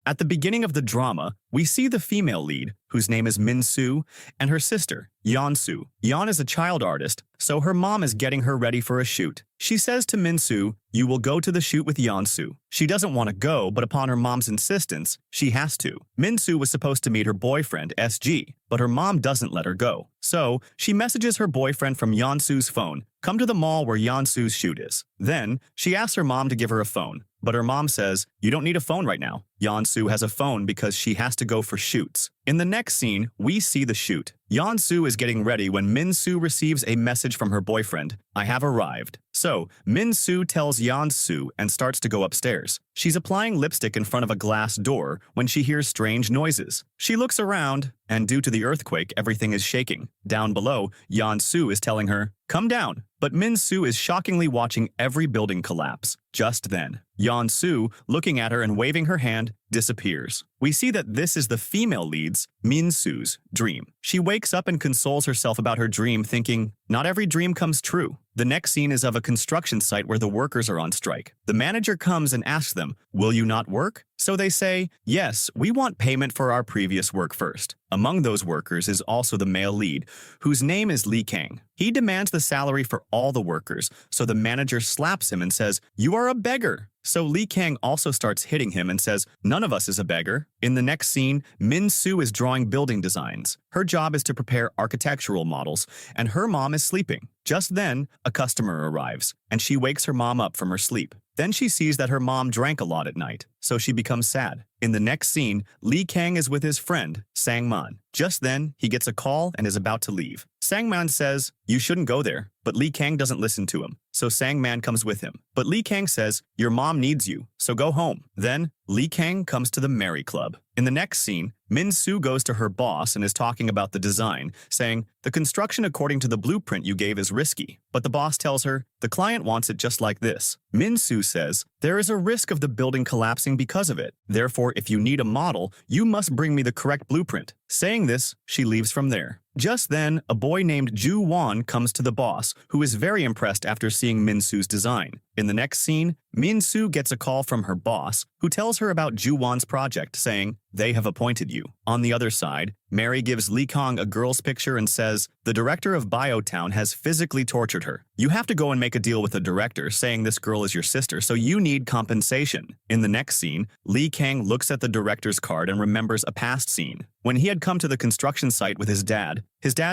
At the beginning of the drama, we see the female lead, whose name is Min-soo, and her sister, Yeon-soo. Yeon is a child artist, so her mom is getting her ready for a shoot. She says to Min-soo, "You will go to the shoot with Yeon-soo." She doesn't want to go, but upon her mom's insistence, she has to. Min-soo was supposed to meet her boyfriend, SG, but her mom doesn't let her go. So, she messages her boyfriend from Yeon-soo's phone, "Come to the mall where Yeon-soo's shoot is." Then, she asks her mom to give her a phone, but her mom says, "You don't need a phone right now." Yeon-soo has a phone because she has to go for shoots. In the next scene, we see the shoot. Yeon-soo is getting ready when Min-soo receives a message from her boyfriend, "I have arrived." So, Min-soo tells Yeon-soo and starts to go upstairs. She's applying lipstick in front of a glass door when she hears strange noises. She looks around, and due to the earthquake, everything is shaking. Down below, Yeon-soo is telling her, "Come down." But Min-soo is shockingly watching every building collapse. Just then, Yeon-soo, looking at her and waving her hand, disappears. We see that this is the female lead's, Min-soo's, dream. She wakes up and consoles herself about her dream, thinking, not every dream comes true. The next scene is of a construction site where the workers are on strike. The manager comes and asks them, "Will you not work?" So they say, "Yes, we want payment for our previous work first." Among those workers is also the male lead, whose name is Lee Kang. He demands the salary for all the workers, so the manager slaps him and says, "You are a beggar." So Lee Kang also starts hitting him and says, "None of us is a beggar." In the next scene, Min-soo is drawing building designs. Her job is to prepare architectural models, and her mom is sleeping. Just then, a customer arrives, and she wakes her mom up from her sleep. Then she sees that her mom drank a lot at night, so she becomes sad. In the next scene, Lee Kang is with his friend, Sang-man. Just then, he gets a call and is about to leave. Sang-man says, "You shouldn't go there," but Lee Kang doesn't listen to him, so Sang-man comes with him. But Lee Kang says, "Your mom needs you, so go home." Then, Lee Kang comes to the Mary Club. In the next scene, Min-soo goes to her boss and is talking about the design, saying, "The construction according to the blueprint you gave is risky." But the boss tells her, "The client wants it just like this." Min-soo says, "There is a risk of the building collapsing because of it. Therefore, if you need a model, you must bring me the correct blueprint." Saying this, she leaves from there. Just then, a boy named Ju-won comes to the boss, who is very impressed after seeing Min-soo's design. In the next scene, Min-soo gets a call from her boss, who tells her about Ju-won's project, saying, "They have appointed you." On the other side, Mary gives Lee Kang a girl's picture and says, "The director of Biotown has physically tortured her. You have to go and make a deal with the director, saying this girl is your sister, so you need compensation." In the next scene, Lee Kang looks at the director's card and remembers a past scene. When he had come to the construction site with his dad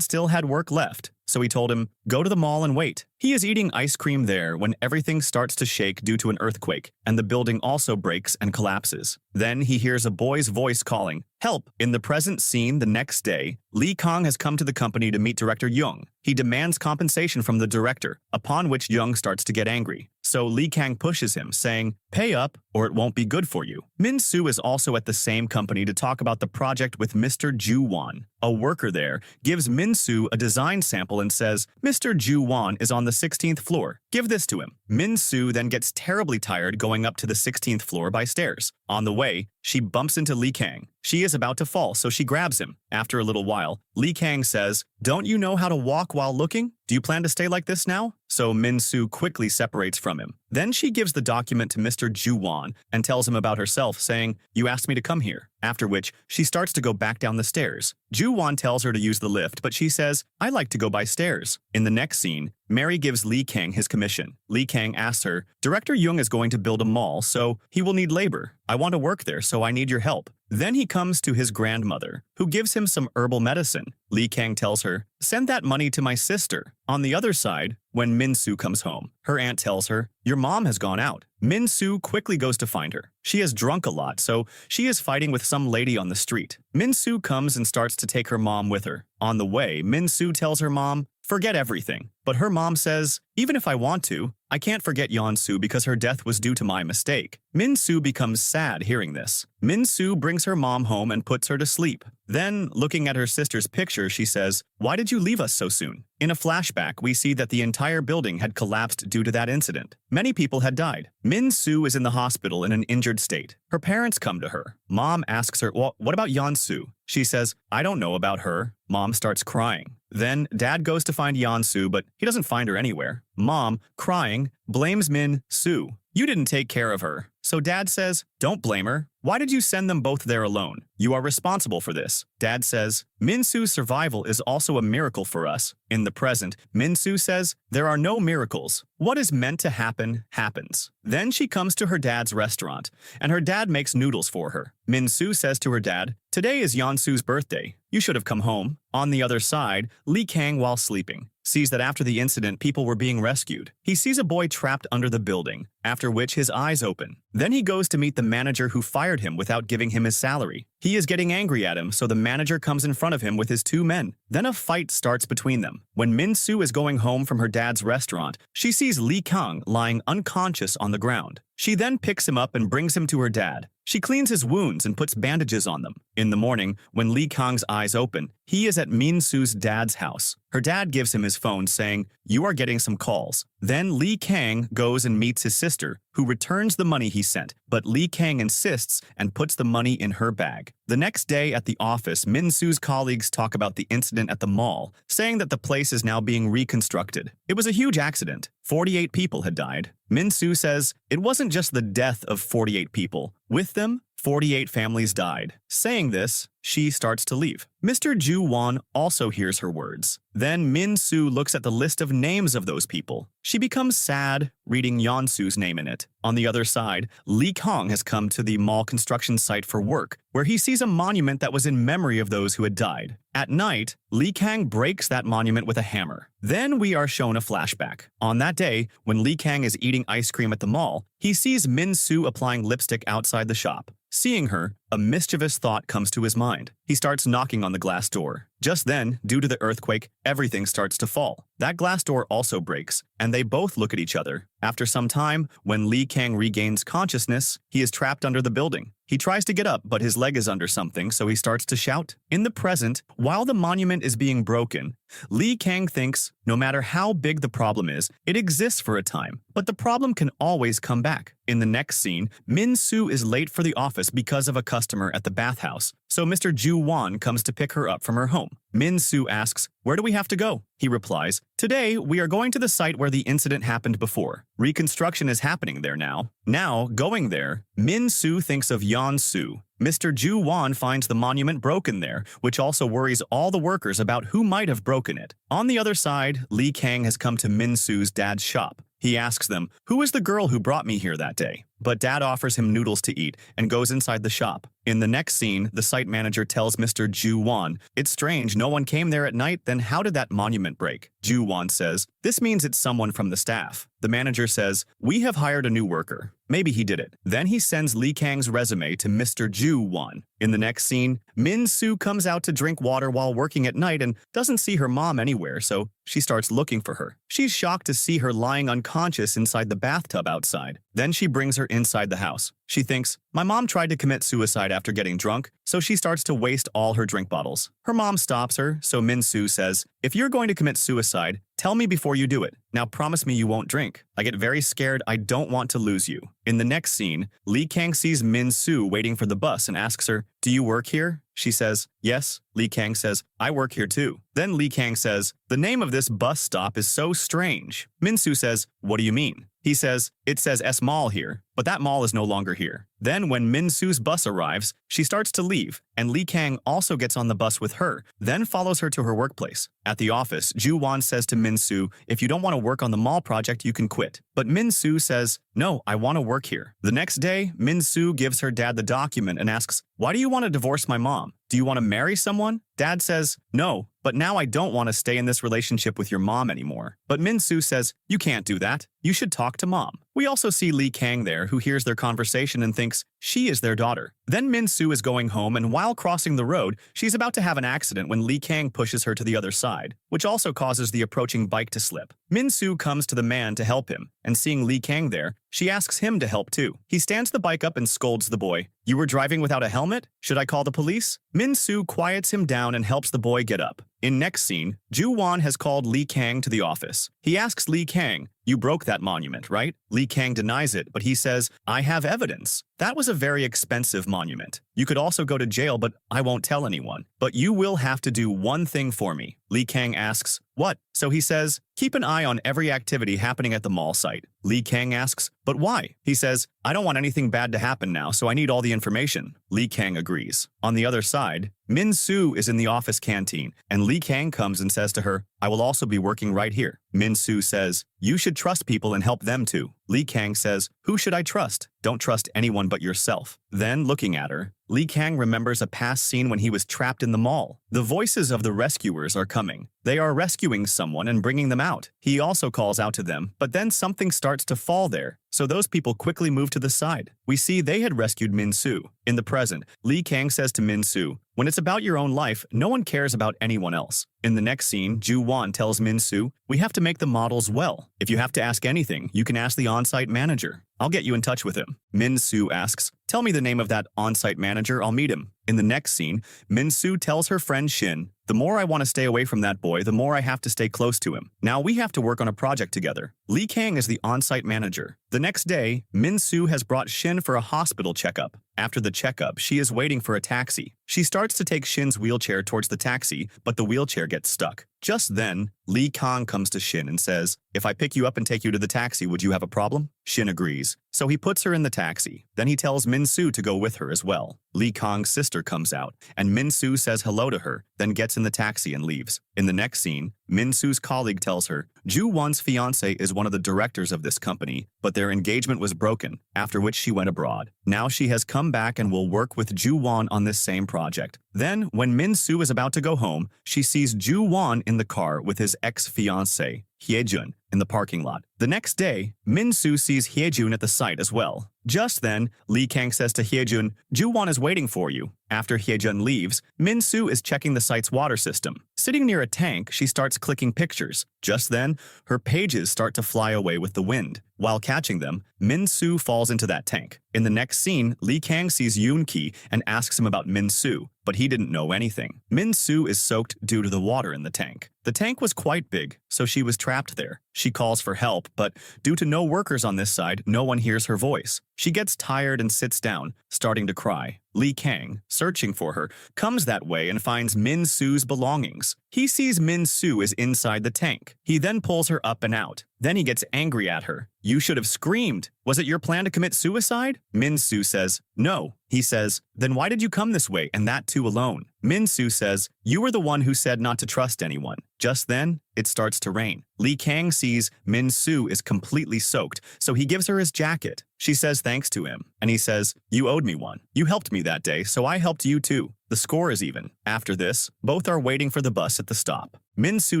still had work left, so he told him, "Go to the mall and wait." He is eating ice cream there when everything starts to shake due to an earthquake, and the building also breaks and collapses. Then he hears a boy's voice calling, "Help!" In the present scene the next day, Lee Kang has come to the company to meet director Young. He demands compensation from the director, upon which Young starts to get angry. So Lee Kang pushes him, saying, "Pay up, or it won't be good for you." Min-soo is also at the same company to talk about the project with Mr. Ju-won. A worker there gives Min-soo a design sample and says, "Mr. Ju-won is on the 16th floor. Give this to him." Min-soo then gets terribly tired going up to the 16th floor by stairs. On the way, she bumps into Lee Kang. She is about to fall, so she grabs him. After a little while, Lee Kang says, "Don't you know how to walk while looking? Do you plan to stay like this now?" So Min-soo quickly separates from him. Then she gives the document to Mr. Ju-won and tells him about herself, saying, "You asked me to come here." After which, she starts to go back down the stairs. Ju-won tells her to use the lift, but she says, "I like to go by stairs." In the next scene, Mary gives Lee Kang his commission. Lee Kang asks her, "Director Young is going to build a mall, so he will need labor. I want to work there, so I need your help." Then he comes to his grandmother, who gives him some herbal medicine. Lee Kang tells her, "Send that money to my sister." On the other side, when Min-soo comes home, her aunt tells her, "Your mom has gone out." Min-soo quickly goes to find her. She has drunk a lot, so she is fighting with some lady on the street. Min-soo comes and starts to take her mom with her. On the way, Min-soo tells her mom, "Forget everything." But her mom says, "Even if I want to, I can't forget Yeon-soo because her death was due to my mistake." Min-soo becomes sad hearing this. Min-soo brings her mom home and puts her to sleep. Then, looking at her sister's picture, she says, "Why did you leave us so soon?" In a flashback, we see that the entire building had collapsed due to that incident. Many people had died. Min-soo is in the hospital in an injured state. Her parents come to her. Mom asks her, "Well, what about Yeon-soo?" She says, "I don't know about her." Mom starts crying. Then, Dad goes to find Yeon-soo, but he doesn't find her anywhere. Mom, crying, blames Min-soo. "You didn't take care of her." So Dad says, "Don't blame her. Why did you send them both there alone? You are responsible for this." Dad says, "Min-soo's survival is also a miracle for us." In the present, Min-soo says, "There are no miracles. What is meant to happen, happens." Then she comes to her dad's restaurant, and her dad makes noodles for her. Min-soo says to her dad, "Today is Yeon-soo's birthday. You should have come home." On the other side, Lee Kang, while sleeping, sees that after the incident, people were being rescued. He sees a boy trapped under the building, after which his eyes open. Then he goes to meet the manager who fired him without giving him his salary. He is getting angry at him, so the manager comes in front of him with his two men. Then a fight starts between them. When Min-soo is going home from her dad's restaurant, she sees Lee Kang lying unconscious on the ground. She then picks him up and brings him to her dad. She cleans his wounds and puts bandages on them. In the morning, when Lee Kang's eyes open, he is at Min-soo's dad's house. Her dad gives him his phone saying, "You are getting some calls." Then Lee Kang goes and meets his sister, who returns the money he sent, but Lee Kang insists and puts the money in her bag. The next day at the office, Min-soo's colleagues talk about the incident at the mall, saying that the place is now being reconstructed. It was a huge accident. 48 people had died. Min-soo says, "It wasn't just the death of 48 people. With them, 48 families died." Saying this, she starts to leave. Mr. Ju-won also hears her words. Then Min-soo looks at the list of names of those people. She becomes sad, reading Yeon-soo's name in it. On the other side, Lee Kang has come to the mall construction site for work, where he sees a monument that was in memory of those who had died. At night, Lee Kang breaks that monument with a hammer. Then we are shown a flashback. On that day, when Lee Kang is eating ice cream at the mall, he sees Min-soo applying lipstick outside the shop. Seeing her, a mischievous thought comes to his mind. He starts knocking on the glass door. Just then, due to the earthquake, everything starts to fall. That glass door also breaks, and they both look at each other. After some time, when Lee Kang regains consciousness, he is trapped under the building. He tries to get up, but his leg is under something, so he starts to shout. In the present, while the monument is being broken, Lee Kang thinks, no matter how big the problem is, it exists for a time, but the problem can always come back. In the next scene, Min-soo is late for the office because of a customer at the bathhouse, so Mr. Ju-won comes to pick her up from her home. Min-soo asks, "Where do we have to go?" He replies, "Today, we are going to the site where the incident happened before. Reconstruction is happening there now." Now, going there, Min-soo thinks of Yeon-soo. Mr. Ju-won finds the monument broken there, which also worries all the workers about who might have broken it. On the other side, Lee Kang has come to Min-soo's dad's shop. He asks them, "Who is the girl who brought me here that day?" But Dad offers him noodles to eat and goes inside the shop. In the next scene, the site manager tells Mr. Ju-won, "It's strange, no one came there at night, then how did that monument break?" Ju-won says, "This means it's someone from the staff." The manager says, "We have hired a new worker. Maybe he did it." Then he sends Lee Kang's resume to Mr. Ju-won. In the next scene, Min-soo comes out to drink water while working at night and doesn't see her mom anywhere, so she starts looking for her. She's shocked to see her lying unconscious inside the bathtub outside. Then she brings her inside the house. She thinks, "My mom tried to commit suicide after getting drunk," so she starts to waste all her drink bottles. Her mom stops her, so Min-soo says, "If you're going to commit suicide, tell me before you do it. Now promise me you won't drink. I get very scared. I don't want to lose you." In the next scene, Lee Kang sees Min-soo waiting for the bus and asks her, "Do you work here?" She says, "Yes." Lee Kang says, "I work here too." Then Lee Kang says, "The name of this bus stop is so strange." Min-soo says, "What do you mean?" He says, "It says S Mall here, but that mall is no longer here." Then when Min-soo's bus arrives, she starts to leave, and Lee Kang also gets on the bus with her, then follows her to her workplace. At the office, Ju-won says to Min-soo, "If you don't want to work on the mall project, you can quit." But Min-soo says, "No, I want to work here." The next day, Min-soo gives her dad the document and asks, "Why do you want to divorce my mom? Do you want to marry someone?" Dad says, "No, but now I don't want to stay in this relationship with your mom anymore." But Min-soo says, "You can't do that. You should talk to mom." We also see Lee Kang there, who hears their conversation and thinks she is their daughter. Then Min-soo is going home, and while crossing the road, she's about to have an accident when Lee Kang pushes her to the other side, which also causes the approaching bike to slip. Min-soo comes to the man to help him, and seeing Lee Kang there, she asks him to help too. He stands the bike up and scolds the boy. "You were driving without a helmet? Should I call the police?" Min-soo quiets him down and helps the boy get up. In next scene, Ju-won has called Lee Kang to the office. He asks Lee Kang, You broke that monument, right? Lee Kang denies it, but he says, I have evidence. That was a very expensive monument. You could also go to jail, but I won't tell anyone. But you will have to do one thing for me. Lee Kang asks, what? So he says, keep an eye on every activity happening at the mall site. Lee Kang asks, but why? He says, I don't want anything bad to happen now, so I need all the information. Lee Kang agrees. On the other side, Min Soo is in the office canteen, and Lee Kang comes and says to her, I will also be working right here. Min Soo says, you should trust people and help them too. Lee Kang says, who should I trust? Don't trust anyone but yourself. Then, looking at her, Lee Kang remembers a past scene when he was trapped in the mall. The voices of the rescuers are coming. They are rescuing someone and bringing them out. He also calls out to them, but then something starts to fall there. So those people quickly move to the side. We see they had rescued Min Soo. In the present, Lee Kang says to Min Soo, when it's about your own life, no one cares about anyone else. In the next scene, Ju Won tells Min Soo, we have to make the models well. If you have to ask anything, you can ask the on-site manager. I'll get you in touch with him. Min Soo asks, tell me the name of that on-site manager, I'll meet him. In the next scene, Min Soo tells her friend Shin, the more I want to stay away from that boy, the more I have to stay close to him. Now we have to work on a project together. Lee Kang is the on-site manager. The next day, Min Soo has brought Shin for a hospital checkup. After the checkup, she is waiting for a taxi. She starts to take Shin's wheelchair towards the taxi, but the wheelchair gets stuck. Just then, Lee Kang comes to Shin and says, if I pick you up and take you to the taxi, would you have a problem? Shin agrees. So he puts her in the taxi. Then he tells Min Soo to go with her as well. Lee Kang's sister comes out, and Min Soo says hello to her, then gets in the taxi and leaves. In the next scene, Min Soo's colleague tells her, Ju Won's fiancé is one of the directors of this company, but their engagement was broken, after which she went abroad. Now she has come back and will work with Ju Won on this same project. Then, when Min Soo is about to go home, she sees Ju Won in the car with his ex-fiancé, Hyejun, in the parking lot. The next day, Min Soo sees Hyejun at the site as well. Just then, Lee Kang says to Hyejun, Ju Won is waiting for you. After Hyejun leaves, Min Soo is checking the site's water system. Sitting near a tank, she starts clicking pictures. Just then, her pages start to fly away with the wind. While catching them, Min Soo falls into that tank. In the next scene, Lee Kang sees Yoon Ki and asks him about Min Soo, but he didn't know anything. Min Soo is soaked due to the water in the tank. The tank was quite big, so she was trapped there. She calls for help, but due to no workers on this side, no one hears her voice. She gets tired and sits down, starting to cry. Lee Kang, searching for her, comes that way and finds Min Soo's belongings. He sees Min Soo is inside the tank. He then pulls her up and out. Then he gets angry at her. You should have screamed. Was it your plan to commit suicide? Min Soo says, no. He says, then why did you come this way, and that too alone? Min Soo says, you were the one who said not to trust anyone. Just then, it starts to rain. Lee Kang sees Min Soo is completely soaked, so he gives her his jacket. She says thanks to him, and he says, you owed me one. You helped me that day, so I helped you too. The score is even. After this, both are waiting for the bus at the stop. Min Soo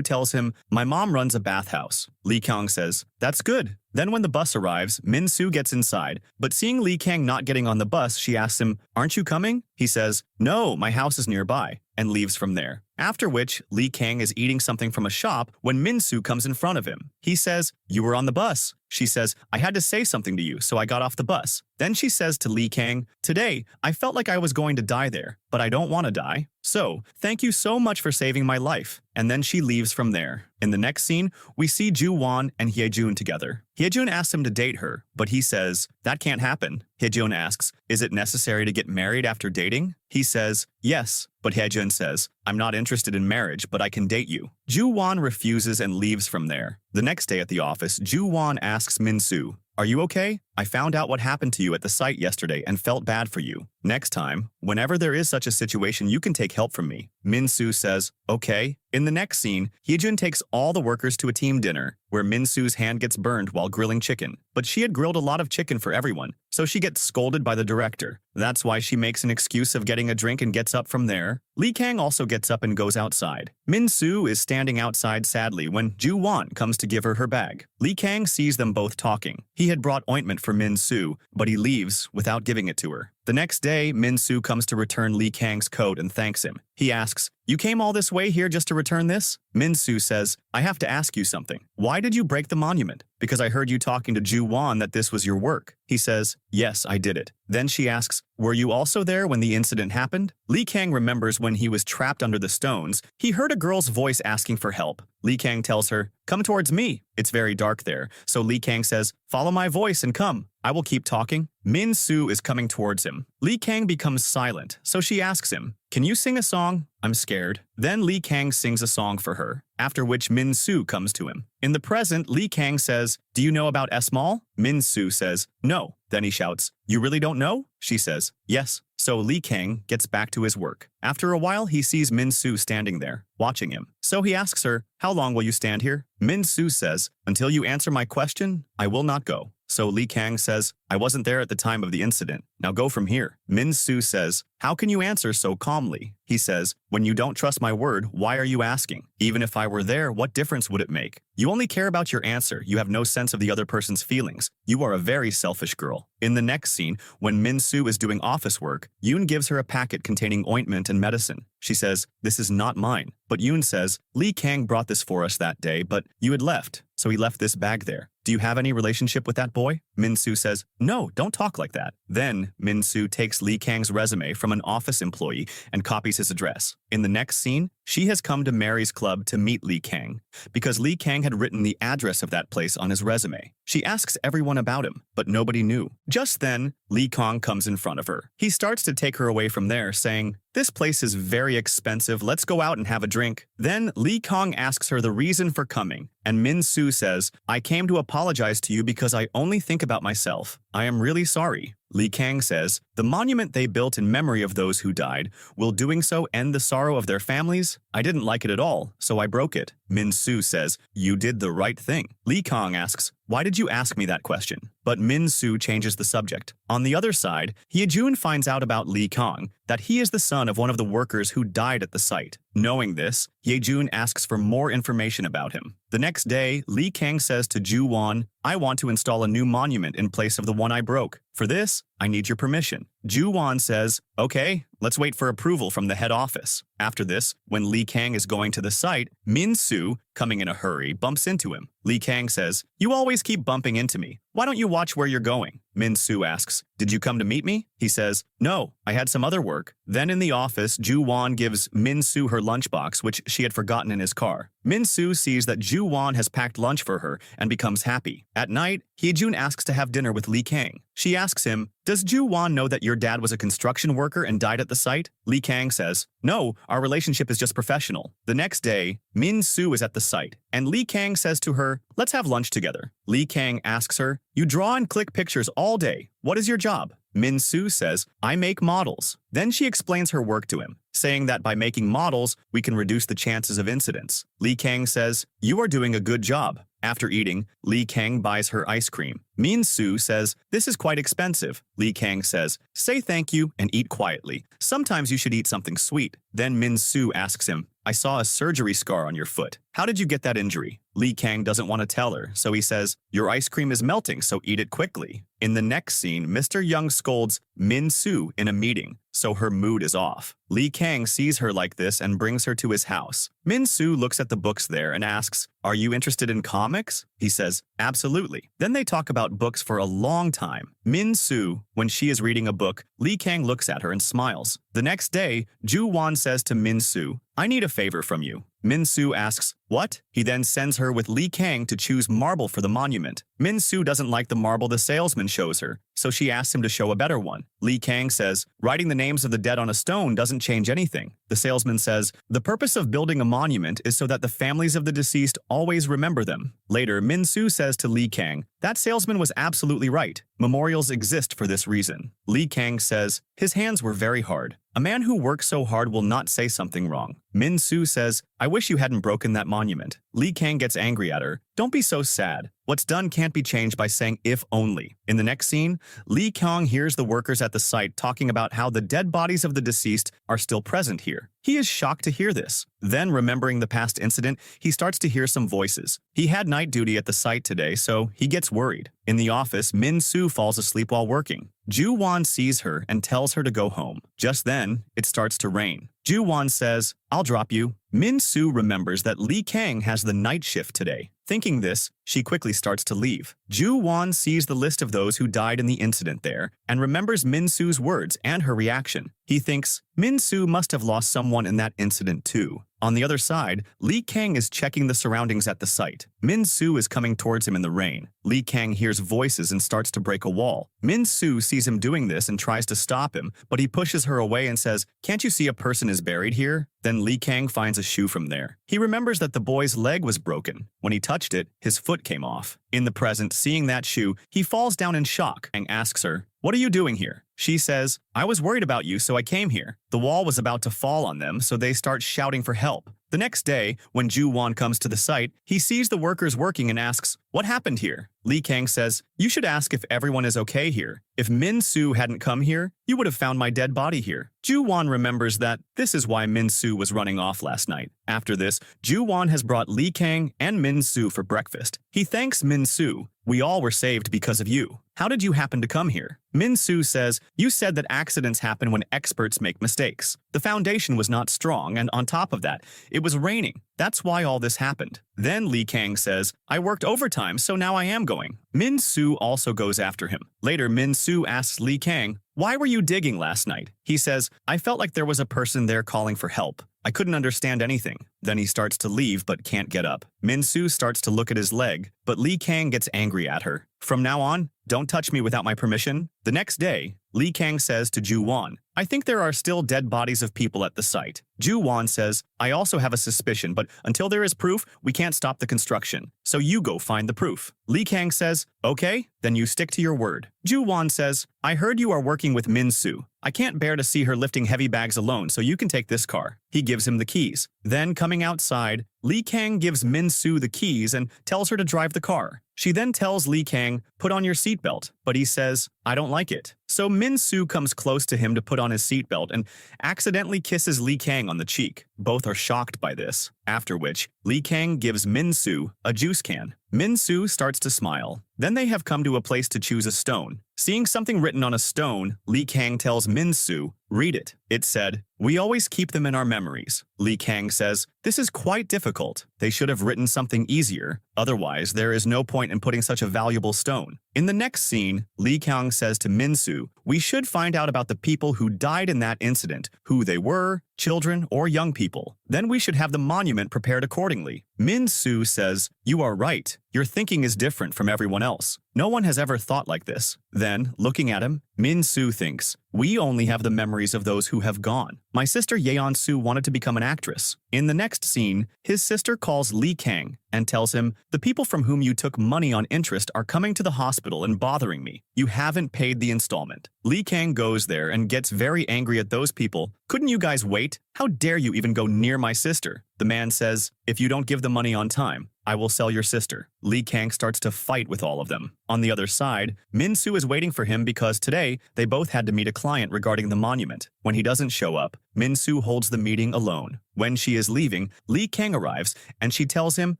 tells him, my mom runs a bathhouse. Lee Kang says, that's good. Then when the bus arrives, Min Soo gets inside, but seeing Lee Kang not getting on the bus, she asks him, aren't you coming? He says, no, my house is nearby, and leaves from there. After which, Lee Kang is eating something from a shop when Min Soo comes in front of him. He says, you were on the bus. She says, I had to say something to you, so I got off the bus. Then she says to Lee Kang, today, I felt like I was going to die there, but I don't want to die. So, thank you so much for saving my life. And then she leaves from there. In the next scene, we see Ju Won and Hyejun together. Hyejun asks him to date her, but he says, that can't happen. Hyejun asks, is it necessary to get married after dating? He says, yes, but Hyejun says, I'm not interested in marriage, but I can date you. Ju Won refuses and leaves from there. The next day at the office, Ju Won asks Min Soo, are you okay? I found out what happened to you at the site yesterday and felt bad for you. Next time, whenever there is such a situation, you can take help from me. Min Soo says, okay. In the next scene, Hyejun takes all the workers to a team dinner, where Min Soo's hand gets burned while grilling chicken. But she had grilled a lot of chicken for everyone, so she gets scolded by the director. That's why she makes an excuse of getting a drink and gets up from there. Lee Kang also gets up and goes outside. Min Soo is standing outside sadly when Ju Won comes to give her her bag. Lee Kang sees them both talking. He had brought ointment for Min Soo, but he leaves without giving it to her. The next day, Min Soo comes to return Lee Kang's coat and thanks him. He asks, You came all this way here just to return this? Min-soo says, I have to ask you something. Why did you break the monument? Because I heard you talking to Ju-won that this was your work. He says, yes, I did it. Then she asks, were you also there when the incident happened? Lee Kang remembers when he was trapped under the stones, he heard a girl's voice asking for help. Lee Kang tells her, come towards me. It's very dark there. So Lee Kang says, follow my voice and come. I will keep talking. Min-soo is coming towards him. Lee Kang becomes silent, so she asks him, can you sing a song? I'm scared. Then Lee Kang sings a song for her, after which Min-soo comes to him. In the present, Lee Kang says, do you know about S-Mall? Min-soo says, no. Then he shouts, you really don't know? She says, yes. So Lee Kang gets back to his work. After a while, he sees Min-soo standing there, watching him. So he asks her, how long will you stand here? Min-soo says, until you answer my question, I will not go. So Lee Kang says, I wasn't there at the time of the incident. Now go from here. Min-soo says, how can you answer so calmly? He says, when you don't trust my word, why are you asking? Even if I were there, what difference would it make? You only care about your answer. You have no sense of the other person's feelings. You are a very selfish girl. In the next scene, when Min-soo is doing office work, Yoon gives her a packet containing ointment and medicine. She says, this is not mine. But Yoon says, Lee Kang brought this for us that day, but you had left, so he left this bag there. Do you have any relationship with that boy? Min-soo says, no, don't talk like that. Then, Min-soo takes Lee Kang's resume from an office employee and copies his address. In the next scene, she has come to Mary's club to meet Lee Kang, because Lee Kang had written the address of that place on his resume. She asks everyone about him, but nobody knew. Just then, Lee Kang comes in front of her. He starts to take her away from there, saying, this place is very expensive, let's go out and have a drink. Then Lee Kang asks her the reason for coming, and Min-soo says, I came to apologize to you because I only think about myself. I am really sorry. Lee Kang says, the monument they built in memory of those who died, will doing so end the sorrow of their families? I didn't like it at all, so I broke it. Min-soo says, you did the right thing. Lee Kang asks, why did you ask me that question? But Min-soo changes the subject. On the other side, Hye-jun finds out about Lee Kang, that he is the son of one of the workers who died at the site. Knowing this, Hye-jun asks for more information about him. The next day, Lee Kang says to Ju-won, I want to install a new monument in place of the one I broke. For this, I need your permission. Ju-won says, okay, let's wait for approval from the head office. After this, when Lee Kang is going to the site, Min-soo, coming in a hurry, bumps into him. Lee Kang says, you always keep bumping into me. Why don't you watch where you're going? Min-soo asks, did you come to meet me? He says, no, I had some other work. Then in the office, Ju-won gives Min-soo her lunchbox, which she had forgotten in his car. Min-soo sees that Ju-won has packed lunch for her and becomes happy. At night, Hye-jun asks to have dinner with Lee Kang. She asks him, does Ju-won know that your dad was a construction worker and died at the site? Lee Kang says, no, our relationship is just professional. The next day, Min-soo is at the site, and Lee Kang says to her, let's have lunch together. Lee Kang asks her, you draw and click pictures all day. What is your job? Min-soo says, I make models. Then she explains her work to him, saying that by making models, we can reduce the chances of incidents. Lee Kang says, you are doing a good job. After eating, Lee Kang buys her ice cream. Min-soo says, this is quite expensive. Lee Kang says, say thank you and eat quietly. Sometimes you should eat something sweet. Then Min-soo asks him, I saw a surgery scar on your foot. How did you get that injury? Lee Kang doesn't want to tell her, so he says, your ice cream is melting, so eat it quickly. In the next scene, Mr. Young scolds Min-soo in a meeting, so her mood is off. Lee Kang sees her like this and brings her to his house. Min-soo looks at the books there and asks, are you interested in comics? He says, absolutely. Then they talk about books for a long time. Min-soo, when she is reading a book, Lee Kang looks at her and smiles. The next day, Ju-won says to Min-soo, I need a favor from you. Min-soo asks, what? He then sends her with Lee Kang to choose marble for the monument. Min-soo doesn't like the marble the salesman shows her, so she asks him to show a better one. Lee Kang says, writing the names of the dead on a stone doesn't change anything. The salesman says, the purpose of building a monument is so that the families of the deceased always remember them. Later, Min-soo says to Lee Kang, that salesman was absolutely right. Memorials exist for this reason. Lee Kang says, his hands were very hard. A man who works so hard will not say something wrong. Min-soo says, I wish you hadn't broken that monument. Lee Kang gets angry at her. Don't be so sad. What's done can't be changed by saying if only. In the next scene, Lee Kang hears the workers at at the site talking about how the dead bodies of the deceased are still present here. He is shocked to hear this. Then, remembering the past incident, he starts to hear some voices. He had night duty at the site today, so he gets worried. In the office, Min-soo falls asleep while working. Ju-won sees her and tells her to go home. Just then, it starts to rain. Ju-won says, "I'll drop you." Min-soo remembers that Lee Kang has the night shift today. Thinking this, she quickly starts to leave. Ju-won sees the list of those who died in the incident there and remembers Min-soo's words and her reaction. He thinks, Min-soo must have lost someone in that incident too. On the other side, Lee Kang is checking the surroundings at the site. Min-soo is coming towards him in the rain. Lee Kang hears voices and starts to break a wall. Min-soo sees him doing this and tries to stop him, but he pushes her away and says, "Can't you see a person is buried here?" Then Lee Kang finds a shoe from there. He remembers that the boy's leg was broken. When he touched it, his foot came off. In the present, seeing that shoe, he falls down in shock and asks her, "What are you doing here?" She says, "I was worried about you, so I came here." The wall was about to fall on them, so they start shouting for help. The next day, when Ju-won comes to the site, he sees the workers working and asks, "What happened here?" Lee Kang says, "You should ask if everyone is okay here. If Min-soo hadn't come here, you would have found my dead body here." Ju-won remembers that this is why Min-soo was running off last night. After this, Ju-won has brought Lee Kang and Min-soo for breakfast. He thanks Min-soo. "We all were saved because of you. How did you happen to come here?" Min-soo says, "You said that accidents happen when experts make mistakes. The foundation was not strong, and on top of that, it was raining. That's why all this happened." Then Lee Kang says, "I worked overtime, so now I am going." Min-soo also goes after him. Later, Min-soo asks Lee Kang, "Why were you digging last night?" He says, "I felt like there was a person there calling for help. I couldn't understand anything." Then he starts to leave but can't get up. Min-soo starts to look at his leg, but Lee Kang gets angry at her. "From now on, don't touch me without my permission." The next day, Lee Kang says to Ju-won, "I think there are still dead bodies of people at the site." Ju-won says, "I also have a suspicion, but until there is proof, we can't stop the construction. So you go find the proof." Lee Kang says, "Okay, then you stick to your word." Ju-won says, "I heard you are working with Min-soo. I can't bear to see her lifting heavy bags alone, so you can take this car." He gives him the keys. Then, coming outside, Lee Kang gives Min-soo the keys and tells her to drive the car. She then tells Lee Kang, "Put on your seatbelt," but he says, "I don't like it." So Min-soo comes close to him to put on his seatbelt and accidentally kisses Lee Kang on the cheek. Both are shocked by this, after which Lee Kang gives Min-soo a juice can. Min-soo starts to smile. Then they have come to a place to choose a stone. Seeing something written on a stone, Lee Kang tells Min-soo, "Read it." It said, "We always keep them in our memories." Lee Kang says, "This is quite difficult. They should have written something easier. Otherwise, there is no point in putting such a valuable stone." In the next scene, Lee Kang says to Min-soo, "We should find out about the people who died in that incident, who they were, children or young people. Then we should have the monument prepared accordingly." Min-soo says, "You are right. Your thinking is different from everyone else. No one has ever thought like this." Then, looking at him, Min-soo thinks, "We only have the memories of those who have gone. My sister Yeon-soo wanted to become an actress." In the next scene, his sister calls Lee Kang and tells him, "The people from whom you took money on interest are coming to the hospital and bothering me. You haven't paid the installment." Lee Kang goes there and gets very angry at those people. "Couldn't you guys wait? How dare you even go near my sister?" The man says, "If you don't give the money on time, I will sell your sister." Lee Kang starts to fight with all of them. On the other side, Min-soo is waiting for him because today they both had to meet a client regarding the monument. When he doesn't show up, Min-soo holds the meeting alone. When she is leaving, Lee Kang arrives and she tells him,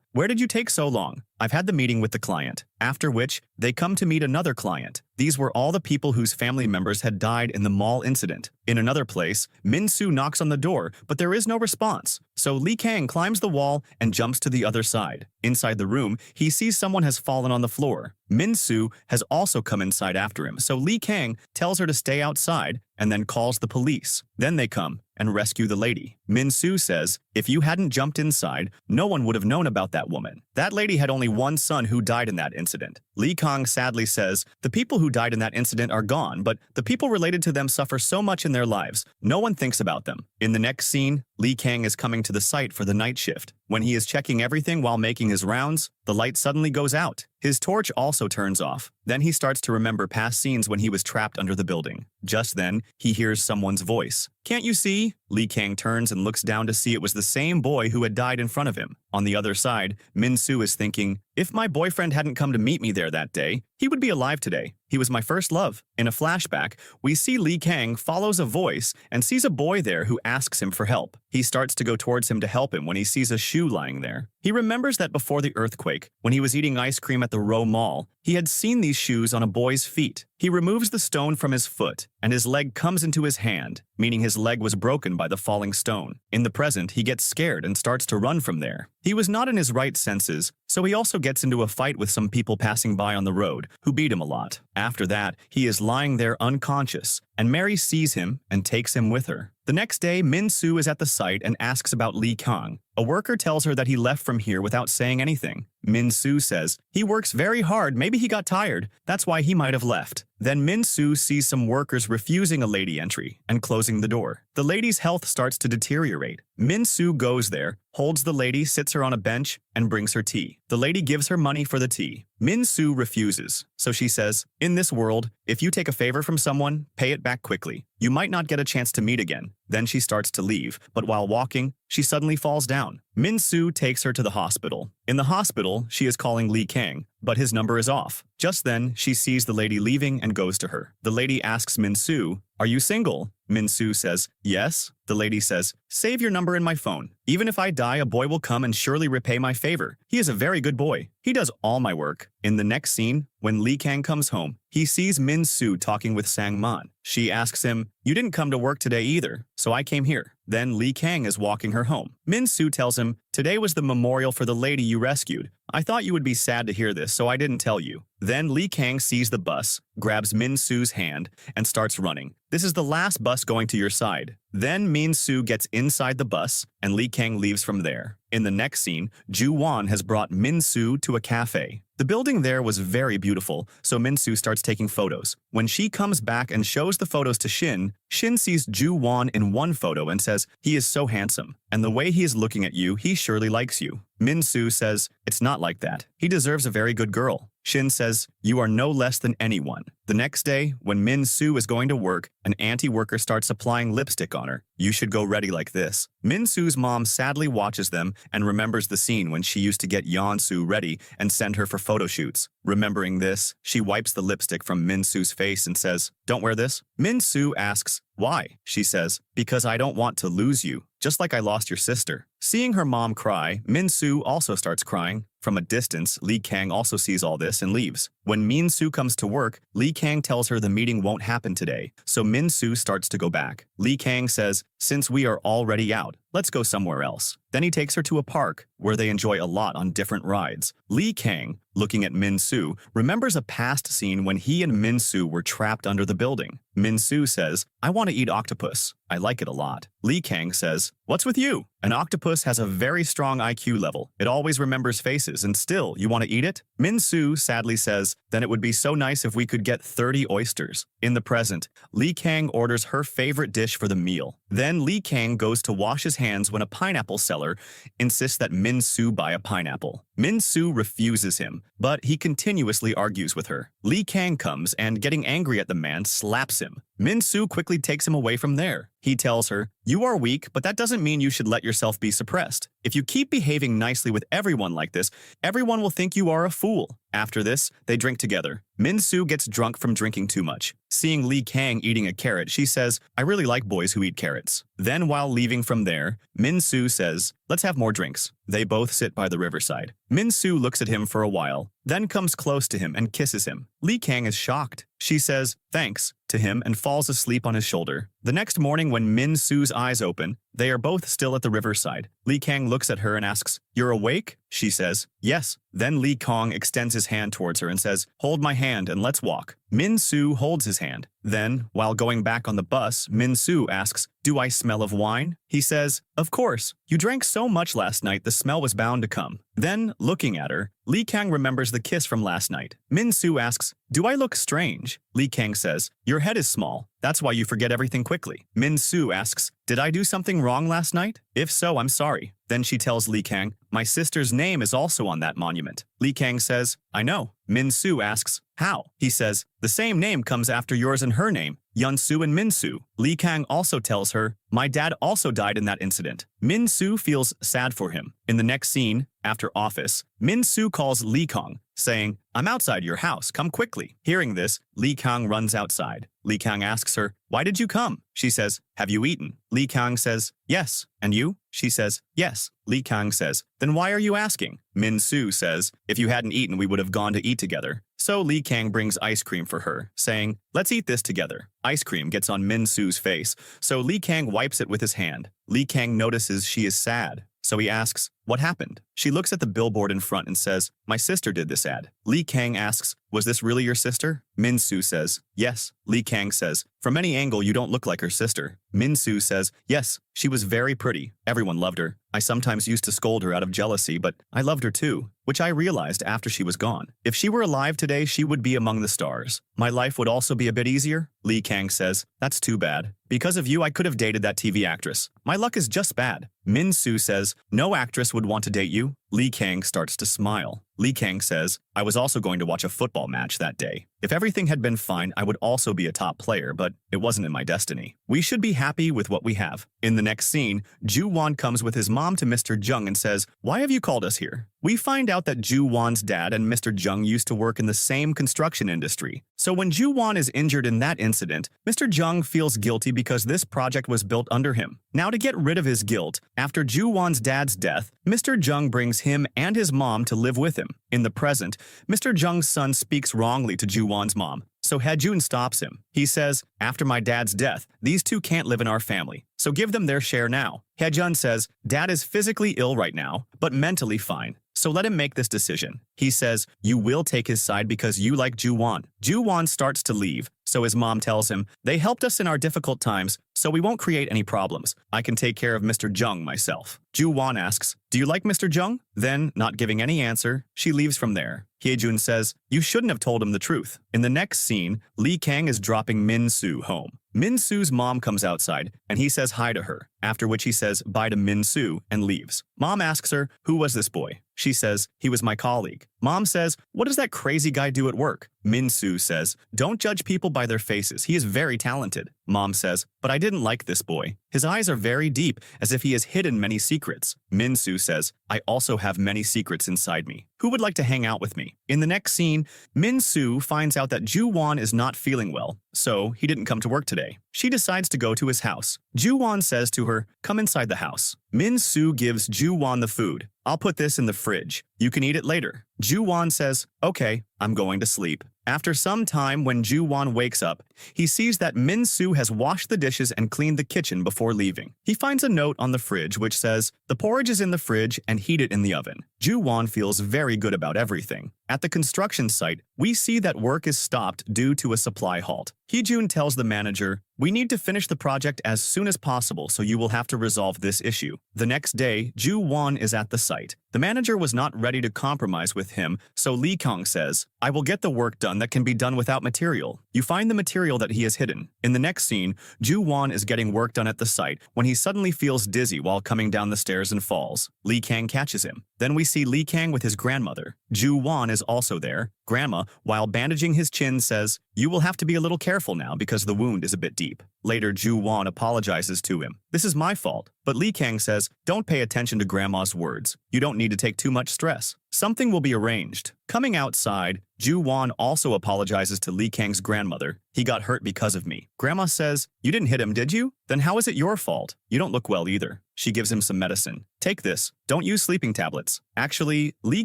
"Where did you take so long? I've had the meeting with the client." After which, they come to meet another client. These were all the people whose family members had died in the mall incident. In another place, Min-soo knocks on the door, but there is no response. So Lee Kang climbs the wall and jumps to the other side. Inside the room, he sees someone has fallen on the floor. Min-soo has also come inside after him, so Lee Kang tells her to stay outside and then calls the police. Then they come and rescue the lady. Min-soo says, "If you hadn't jumped inside, no one would have known about that woman. That lady had only one son who died in that incident." Lee Kang sadly says, "The people who died in that incident are gone, but the people related to them suffer so much in their lives, no one thinks about them." In the next scene, Lee Kang is coming to the site for the night shift. When he is checking everything while making his rounds, the light suddenly goes out. His torch also turns off. Then he starts to remember past scenes when he was trapped under the building. Just then, he hears someone's voice. "Can't you see?" Lee Kang turns and looks down to see it was the same boy who had died in front of him. On the other side, Min-soo is thinking, If my boyfriend hadn't come to meet me there that day, he would be alive today. He was my first love. In a flashback, we see Lee Kang follows a voice and sees a boy there who asks him for help. He starts to go towards him to help him when he sees a shoe lying there. He remembers that before the earthquake, when he was eating ice cream at the Row Mall, he had seen these shoes on a boy's feet. He removes the stone from his foot, and his leg comes into his hand, meaning his leg was broken by the falling stone. In the present, he gets scared and starts to run from there. He was not in his right senses, so he also gets into a fight with some people passing by on the road, who beat him a lot. After that, he is lying there unconscious, and Mary sees him and takes him with her. The next day, Min-soo is at the site and asks about Lee Kang. A worker tells her that he left from here without saying anything. Min-soo says, he works very hard, maybe he got tired, that's why he might have left. Then Min-soo sees some workers refusing a lady entry and closing the door. The lady's health starts to deteriorate. Min-soo goes there, holds the lady, sits her on a bench, and brings her tea. The lady gives her money for the tea. Min-soo refuses, so she says, in this world, if you take a favor from someone, pay it back quickly. You might not get a chance to meet again. Then she starts to leave, but while walking, she suddenly falls down. Min-soo takes her to the hospital. In the hospital, she is calling Lee Kang, but his number is off. Just then, she sees the lady leaving and goes to her. The lady asks Min-soo, are you single? Min-soo says, yes. The lady says, save your number in my phone. Even if I die, a boy will come and surely repay my favor. He is a very good boy. He does all my work. In the next scene, when Lee Kang comes home, he sees Min-soo talking with Sang-man. She asks him, you didn't come to work today either, so I came here. Then Lee Kang is walking her home. Min-soo tells him, today was the memorial for the lady you rescued. I thought you would be sad to hear this, so I didn't tell you. Then Lee Kang sees the bus, grabs Min-soo's hand, and starts running. This is the last bus going to your side. Then Min-soo gets inside the bus, and Lee Kang leaves from there. In the next scene, Ju-won has brought Min-soo to a cafe. The building there was very beautiful, so Min-soo starts taking photos. When she comes back and shows the photos to Shin, Shin sees Ju-won in one photo and says, he is so handsome, and the way he is looking at you, he surely likes you. Min-soo says, it's not like that. He deserves a very good girl. Shin says, you are no less than anyone. The next day, when Min-soo is going to work, an anti-worker starts applying lipstick on her. You should go ready like this. Min-soo's mom sadly watches them and remembers the scene when she used to get Yeon-soo ready and send her for photo shoots. Remembering this, she wipes the lipstick from Min-soo's face and says, don't wear this. Min-soo asks, why? She says, because I don't want to lose you, just like I lost your sister. Seeing her mom cry, Min-soo also starts crying. From a distance, Lee Kang also sees all this and leaves. When Min-soo comes to work, Lee Kang tells her the meeting won't happen today, so Min-soo starts to go back. Lee Kang says, since we are already out, let's go somewhere else. Then he takes her to a park, where they enjoy a lot on different rides. Lee Kang, looking at Min-soo, remembers a past scene when he and Min-soo were trapped under the building. Min-soo says, I want to eat octopus. I like it a lot. Lee Kang says, what's with you? An octopus has a very strong IQ level. It always remembers faces, and still, you want to eat it? Min-soo sadly says, then it would be so nice if we could get 30 oysters. In the present, Lee Kang orders her favorite dish for the meal. Then Lee Kang goes to wash his hands when a pineapple seller insists that Min-soo buy a pineapple. Min-soo refuses him, but he continuously argues with her. Lee Kang comes and, getting angry at the man, slaps him. Min-soo quickly takes him away from there. He tells her, you are weak, but that doesn't mean you should let yourself be suppressed. If you keep behaving nicely with everyone like this, everyone will think you are a fool. After this, they drink together. Min-soo gets drunk from drinking too much. Seeing Lee Kang eating a carrot, she says, I really like boys who eat carrots. Then while leaving from there, Min-soo says, let's have more drinks. They both sit by the riverside. Min-soo looks at him for a while, then comes close to him and kisses him. Lee Kang is shocked. She says, thanks, to him and falls asleep on his shoulder. The next morning when Min-soo's eyes open, they are both still at the riverside. Lee Kang looks at her and asks, you're awake? She says, yes. Then Lee Kang extends his hand towards her and says, hold my hand and let's walk. Min-soo holds his hand. Then, while going back on the bus, Min-soo asks, do I smell of wine? He says, of course. You drank so much last night, the smell was bound to come. Then, looking at her, Lee Kang remembers the kiss from last night. Min-soo asks, do I look strange? Lee Kang says, your head is small. That's why you forget everything quickly. Min-soo asks, did I do something wrong last night? If so, I'm sorry. Then she tells Lee Kang, my sister's name is also on that monument. Lee Kang says, I know. Min-soo asks, how? He says, the same name comes after yours and her name. Yeonsu and Minsu. Lee Kang also tells her, my dad also died in that incident. Minsu feels sad for him. In the next scene, after office, Minsu calls Lee Kang, saying, I'm outside your house, come quickly. Hearing this, Lee Kang runs outside. Lee Kang asks her, why did you come? She says, have you eaten? Lee Kang says, yes. And you? She says, yes. Lee Kang says, then why are you asking? Minsu says, if you hadn't eaten, we would have gone to eat together. So Lee Kang brings ice cream for her, saying, let's eat this together. Ice cream gets on Minsu's face, so Lee Kang wipes it with his hand. Lee Kang notices she is sad, so he asks, what happened? She looks at the billboard in front and says, my sister did this ad. Lee Kang asks, was this really your sister? Minsu says, yes. Lee Kang says, from any angle you don't look like her sister. Minsu says, yes, she was very pretty. Everyone loved her. I sometimes used to scold her out of jealousy, but I loved her too, which I realized after she was gone. If she were alive today, she would be among the stars. My life would also be a bit easier. Lee Kang says, that's too bad. Because of you, I could have dated that TV actress. My luck is just bad. Minsu says, no actress would want to date you. Lee Kang starts to smile. Lee Kang says, I was also going to watch a football match that day. If everything had been fine, I would also be a top player, but it wasn't in my destiny. We should be happy with what we have. In the next scene, Ju-won comes with his mom to Mr. Jung and says, why have you called us here? We find out that Ju-won's dad and Mr. Jung used to work in the same construction industry. So when Ju-won is injured in that incident, Mr. Jung feels guilty because this project was built under him. Now to get rid of his guilt, after Ju-won's dad's death, Mr. Jung brings him and his mom to live with him. In the present, Mr. Jung's son speaks wrongly to Ju-won's mom, so Hae-jun stops him. He says, after my dad's death, these two can't live in our family, so give them their share now. Hae-jun says, dad is physically ill right now, but mentally fine, so let him make this decision. He says, you will take his side because you like Ju-won. Ju-won starts to leave, so his mom tells him, they helped us in our difficult times, so we won't create any problems. I can take care of Mr. Jung myself. Ju-won asks, do you like Mr. Jung? Then, not giving any answer, she leaves from there. Hae-jun says, you shouldn't have told him the truth. In the next scene, Lee Kang is dropping Min-soo home. Min-soo's mom comes outside, and he says hi to her, after which he says bye to Min-soo and leaves. Mom asks her, who was this boy? She says, he was my colleague. Mom says, what does that crazy guy do at work? Min-soo says, don't judge people by their faces. He is very talented. Mom says, but I didn't like this boy. His eyes are very deep, as if he has hidden many secrets. Min-soo says, I also have many secrets inside me. Who would like to hang out with me? In the next scene, Min-soo finds out that Ju-won is not feeling well, so he didn't come to work today. She decides to go to his house. Ju-won says to her, come inside the house. Min-soo gives Ju-won the food. I'll put this in the fridge. You can eat it later. Ju-won says, okay, I'm going to sleep. After some time, when Ju-won wakes up, he sees that Min-soo has washed the dishes and cleaned the kitchen before leaving. He finds a note on the fridge which says, the porridge is in the fridge and heat it in the oven. Ju-won feels very good about everything. At the construction site, we see that work is stopped due to a supply halt. Hae-jun tells the manager, we need to finish the project as soon as possible, so you will have to resolve this issue. The next day, Ju-won is at the site. The manager was not ready to compromise with him, so Lee Kang says, I will get the work done that can be done without material. You find the material that he has hidden. In the next scene, Ju-won is getting work done at the site when he suddenly feels dizzy while coming down the stairs and falls. Lee Kang catches him. Then we see Lee Kang with his grandmother. Ju-won is also there. Grandma, while bandaging his chin, says, you will have to be a little careful now because the wound is a bit deep. Later, Ju-won apologizes to him. This is my fault. But Lee Kang says, don't pay attention to Grandma's words. You don't need to take too much stress. Something will be arranged. Coming outside, Ju-won also apologizes to Lee Kang's grandmother. He got hurt because of me. Grandma says, you didn't hit him, did you? Then how is it your fault? You don't look well either. She gives him some medicine. Take this. Don't use sleeping tablets. Actually, Lee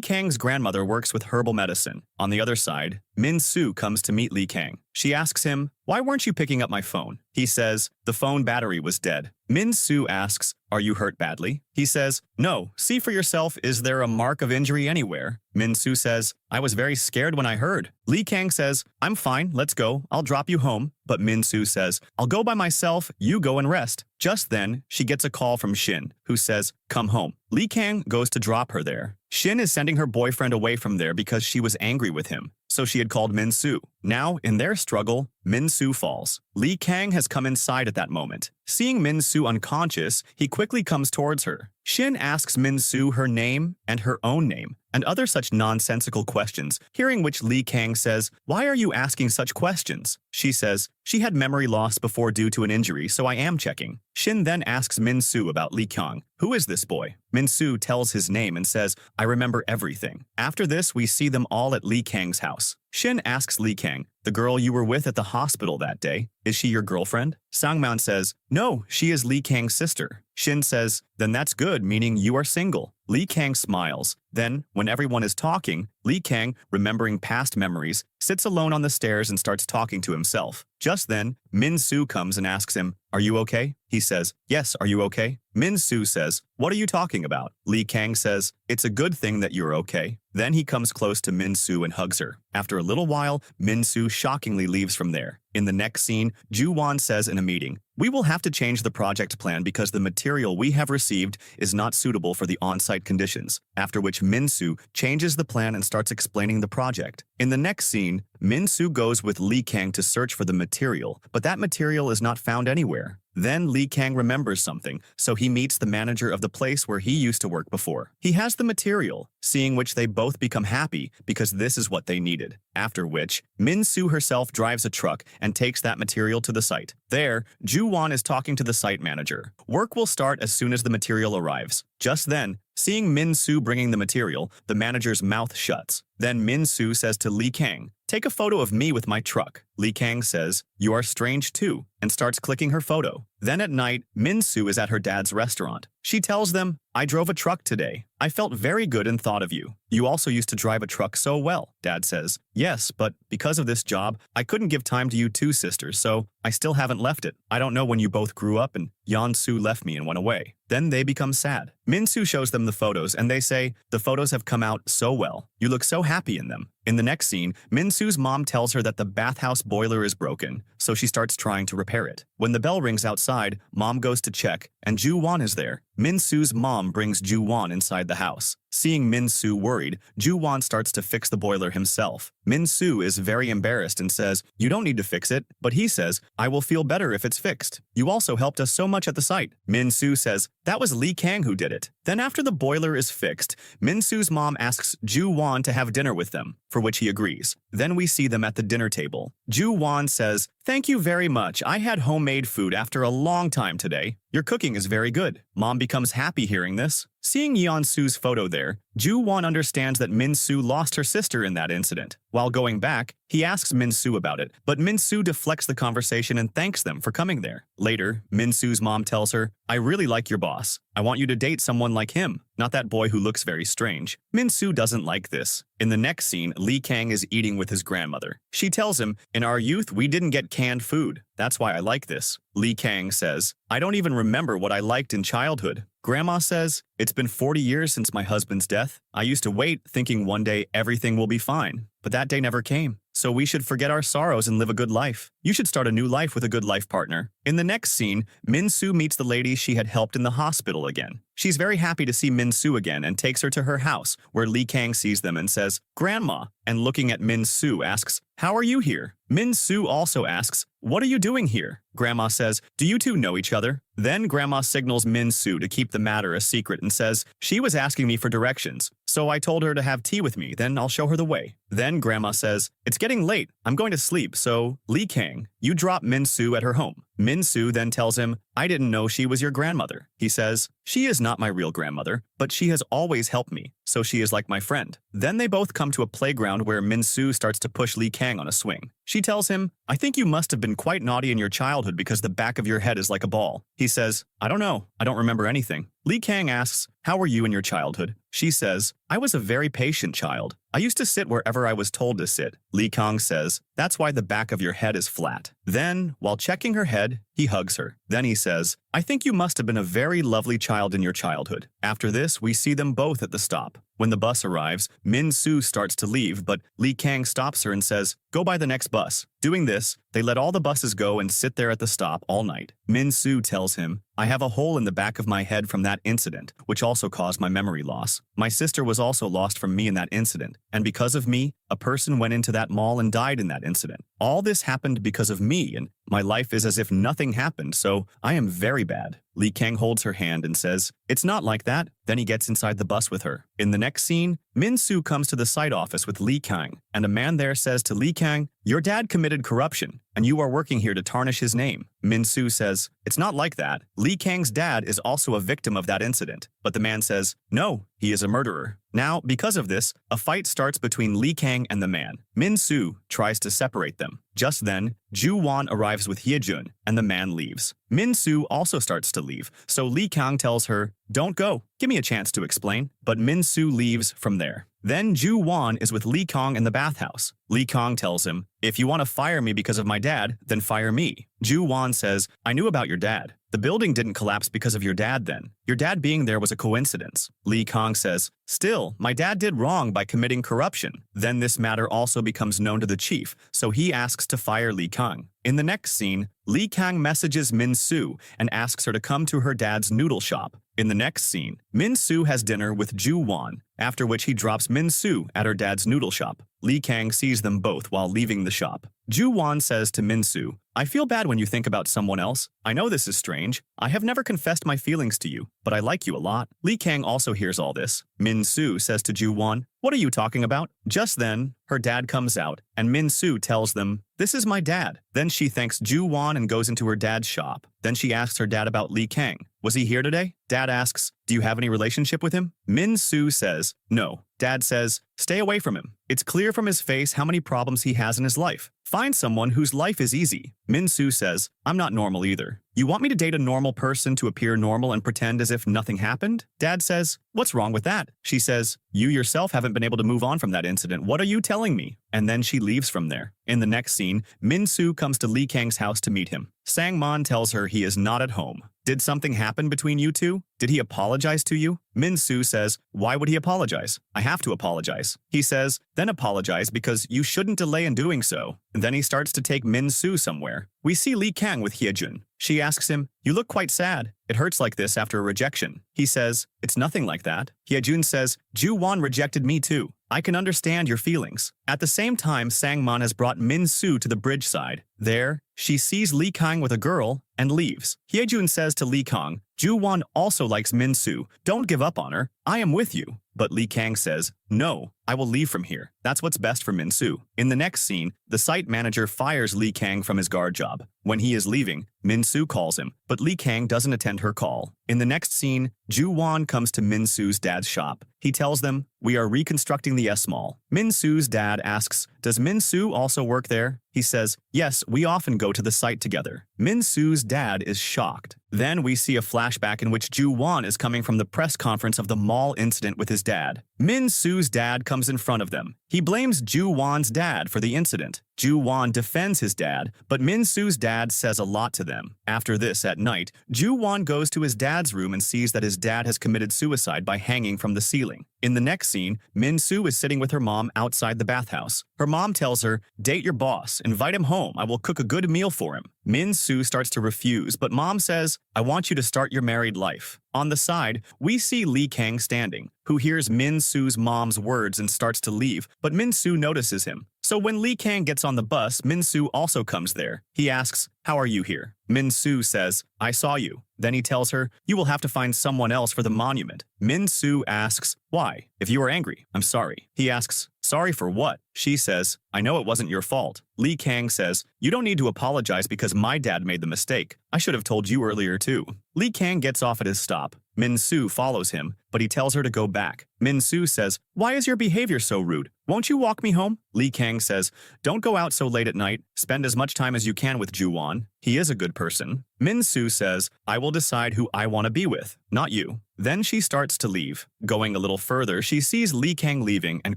Kang's grandmother works with herbal medicine. On the other side, Min-soo comes to meet Lee Kang. She asks him, why weren't you picking up my phone? He says, the phone battery was dead. Min-soo asks, are you hurt badly? He says, no. See for yourself, is there a mark of injury anywhere? Min-soo says, I was very scared when I heard. Lee Kang says, I'm fine, let's go. I'll drop you home. But Min-soo says, I'll go by myself, you go and rest. Just then, she gets a call from Shin, who says, come home. Lee Kang goes to drop her there. Shin is sending her boyfriend away from there because she was angry with him, so she had called Min-soo. Now, in their struggle, Min-soo falls. Lee Kang has come inside at that moment. Seeing Min-soo unconscious, he quickly comes towards her. Shin asks Min-soo her name and her own name, and other such nonsensical questions, hearing which Lee Kang says, "Why are you asking such questions?" She says, "She had memory loss before due to an injury, so I am checking." Shin then asks Min-soo about Lee Kang. "Who is this boy?" Min-soo tells his name and says, "I remember everything." After this, we see them all at Lee Kang's house. Shin asks Lee Kang, "The girl you were with at the hospital that day, is she your girlfriend?" Sangman says, "No, she is Lee Kang's sister." Shin says, "Then that's good, meaning you are single." Lee Kang smiles. Then, when everyone is talking, Lee Kang, remembering past memories, sits alone on the stairs and starts talking to himself. Just then, Min-soo comes and asks him, "Are you okay?" He says, "Yes, are you okay?" Min-soo says, "What are you talking about?" Lee Kang says, "It's a good thing that you're okay." Then he comes close to Min-soo and hugs her. After a little while, Min-soo shockingly leaves from there. In the next scene, Ju-won says in a meeting, "We will have to change the project plan because the material we have received is not suitable for the on-site conditions," after which Min-soo changes the plan and starts explaining the project. In the next scene, Min-soo goes with Lee Kang to search for the material, but that material is not found anywhere. Then Lee Kang remembers something, so he meets the manager of the place where he used to work before. He has the material, seeing which they both become happy because this is what they needed. After which, Min-soo herself drives a truck and takes that material to the site. There, Ju-won is talking to the site manager. Work will start as soon as the material arrives. Just then, seeing Min-soo bringing the material, the manager's mouth shuts. Then Min-soo says to Lee Kang, "Take a photo of me with my truck." Lee Kang says, "You are strange too," and starts clicking her photo. Then at night, Min-soo is at her dad's restaurant. She tells them, "I drove a truck today. I felt very good and thought of you. You also used to drive a truck so well." Dad says, "Yes, but because of this job, I couldn't give time to you two sisters, so I still haven't left it. I don't know when you both grew up and Yeon-soo left me and went away." Then they become sad. Min-soo shows them the photos and they say, "The photos have come out so well. You look so happy in them." In the next scene, Min-soo's mom tells her that the bathhouse boiler is broken, so she starts trying to repair it. When the bell rings outside, Mom goes to check, and Ju-won is there. Min-soo's mom brings Ju-won inside the house. Seeing Min-soo worried, Ju-won starts to fix the boiler himself. Min-soo is very embarrassed and says, "You don't need to fix it," but he says, "I will feel better if it's fixed. You also helped us so much at the site." Min-soo says, "That was Lee Kang who did it." Then after the boiler is fixed, Min-soo's mom asks Ju-won to have dinner with them, for which he agrees. Then we see them at the dinner table. Ju-won says, "Thank you very much. I had homemade food after a long time today. Your cooking is very good." Mom becomes happy hearing this. Seeing Yeon-soo's photo there, Ju-won understands that Min-soo lost her sister in that incident. While going back, he asks Min-soo about it, but Min-soo deflects the conversation and thanks them for coming there. Later, Min-soo's mom tells her, "I really like your boss. I want you to date someone like him, not that boy who looks very strange." Min-soo doesn't like this. In the next scene, Lee Kang is eating with his grandmother. She tells him, "In our youth, we didn't get canned food. That's why I like this." Lee Kang says, "I don't even remember what I liked in childhood." Grandma says, "It's been 40 years since my husband's death. I used to wait, thinking one day everything will be fine. But that day never came. So we should forget our sorrows and live a good life. You should start a new life with a good life partner." In the next scene, Min-soo meets the lady she had helped in the hospital again. She's very happy to see Min-soo again and takes her to her house, where Lee Kang sees them and says, "Grandma," and looking at Min-soo asks, "How are you here?" Min-soo also asks, "What are you doing here?" Grandma says, "Do you two know each other?" Then Grandma signals Min-soo to keep the matter a secret and says, "She was asking me for directions, so I told her to have tea with me, then I'll show her the way." Then Grandma says, "It's getting late. I'm going to sleep, so Lee Kang, you drop Min-soo at her home." Min-soo then tells him, "I didn't know she was your grandmother." He says, "She is not my real grandmother, but she has always helped me, so she is like my friend." Then they both come to a playground where Min-soo starts to push Lee Kang on a swing. She tells him, "I think you must have been quite naughty in your childhood because the back of your head is like a ball." He says, "I don't know. I don't remember anything." Lee Kang asks, "How were you in your childhood?" She says, "I was a very patient child. I used to sit wherever I was told to sit." Lee Kang says, "That's why the back of your head is flat." Then, while checking her head, he hugs her. Then he says, "I think you must have been a very lovely child in your childhood." After this, we see them both at the stop. When the bus arrives, Min-soo starts to leave, but Lee Kang stops her and says, "Go by the next bus." Doing this, they let all the buses go and sit there at the stop all night. Min-soo tells him, "I have a hole in the back of my head from that incident, which also caused my memory loss. My sister was also lost from me in that incident, and because of me, a person went into that mall and died in that incident. All this happened because of me, and my life is as if nothing happened, so I am very bad." Lee Kang holds her hand and says, "It's not like that." Then he gets inside the bus with her. In the next scene, Min-soo comes to the site office with Lee Kang, and a man there says to Lee Kang, "Your dad committed corruption, and you are working here to tarnish his name." Min-soo says, "It's not like that. Lee Kang's dad is also a victim of that incident." But the man says, "No, he is a murderer." Now, because of this, a fight starts between Lee Kang and the man. Min-soo tries to separate them. Just then, Ju-won arrives with Hye-jun, and the man leaves. Min-soo also starts to leave, so Lee Kang tells her, "Don't go. Give me a chance to explain." But Min-soo leaves from there. Then Ju-won is with Lee Kang in the bathhouse. Lee Kang tells him, "If you want to fire me because of my dad, then fire me." Ju-won says, "I knew about your dad. The building didn't collapse because of your dad then. Your dad being there was a coincidence." Lee Kang says, "Still, my dad did wrong by committing corruption." Then this matter also becomes known to the chief, so he asks to fire Lee Kang. In the next scene, Lee Kang messages Min-soo and asks her to come to her dad's noodle shop. In the next scene, Min-soo has dinner with Ju-won, after which he drops Min-soo at her dad's noodle shop. Lee Kang sees them both while leaving the shop. Ju-won says to Min-soo, "I feel bad when you think about someone else. I know this is strange. I have never confessed my feelings to you, but I like you a lot." Lee Kang also hears all this. Min-soo says to Ju-won, "What are you talking about?" Just then, her dad comes out, and Min-soo tells them, "This is my dad." Then she thanks Ju-won and goes into her dad's shop. Then she asks her dad about Lee Kang. "Was he here today?" Dad asks, "Do you have any relationship with him?" Min-soo says, "No." Dad says, "Stay away from him. It's clear from his face how many problems he has in his life. Find someone whose life is easy." Min-soo says, "I'm not normal either. You want me to date a normal person to appear normal and pretend as if nothing happened?" Dad says, "What's wrong with that?" She says, "You yourself haven't been able to move on from that incident. What are you telling me?" And then she leaves from there. In the next scene, Min-soo comes to Lee Kang's house to meet him. Sang-man tells her he is not at home. "Did something happen between you two? Did he apologize to you?" Min-soo says, "Why would he apologize? I have to apologize." He says, "Then apologize because you shouldn't delay in doing so." And then he starts to take Min-soo somewhere. We see Lee Kang with Hye-jun. She asks him, "You look quite sad. It hurts like this after a rejection." He says, "It's nothing like that." Hye-jun says, "Ju-won rejected me too. I can understand your feelings." At the same time, Sang-man has brought Min-soo to the bridge side. There, she sees Lee Kang with a girl and leaves. Hye-jun says to Lee Kang, "Ju-won also likes Min-soo. Don't give up on her. I am with you." But Lee Kang says, "No, I will leave from here. That's what's best for Min-soo." In the next scene, the site manager fires Lee Kang from his guard job. When he is leaving, Min-soo calls him, but Lee Kang doesn't attend her call. In the next scene, Ju-won comes to Min-soo's dad's shop. He tells them, "We are reconstructing the S-Mall." Min-soo's dad asks, "Does Min-soo also work there?" He says, "Yes, we often go to the site together." Min-soo's dad is shocked. Then we see a flashback in which Ju-won is coming from the press conference of the mall incident with his dad. Min-soo's dad comes in front of them. He blames Ju-won's dad for the incident. Ju-won defends his dad, but Min-soo's dad says a lot to them. After this, at night, Ju-won goes to his dad's room and sees that his dad has committed suicide by hanging from the ceiling. In the next scene, Min-soo is sitting with her mom outside the bathhouse. Her mom tells her, "Date your boss, invite him home, I will cook a good meal for him." Min-soo starts to refuse, but mom says, "I want you to start your married life." On the side, we see Lee Kang standing, who hears Min-soo's mom's words and starts to leave, but Min-soo notices him. So when Lee Kang gets on the bus, Min-soo also comes there. He asks, "How are you here?" Min-soo says, "I saw you." Then he tells her, "You will have to find someone else for the monument." Min-soo asks, "Why? If you are angry, I'm sorry." He asks, "Sorry for what?" She says, "I know it wasn't your fault." Lee Kang says, "You don't need to apologize because my dad made the mistake. I should have told you earlier too." Lee Kang gets off at his stop. Min-soo follows him, but he tells her to go back. Min-soo says, "Why is your behavior so rude? Won't you walk me home?" Lee Kang says, "Don't go out so late at night. Spend as much time as you can with Ju-won. He is a good person." Min-soo says, "I will decide who I want to be with, not you." Then she starts to leave. Going a little further, she sees Lee Kang leaving and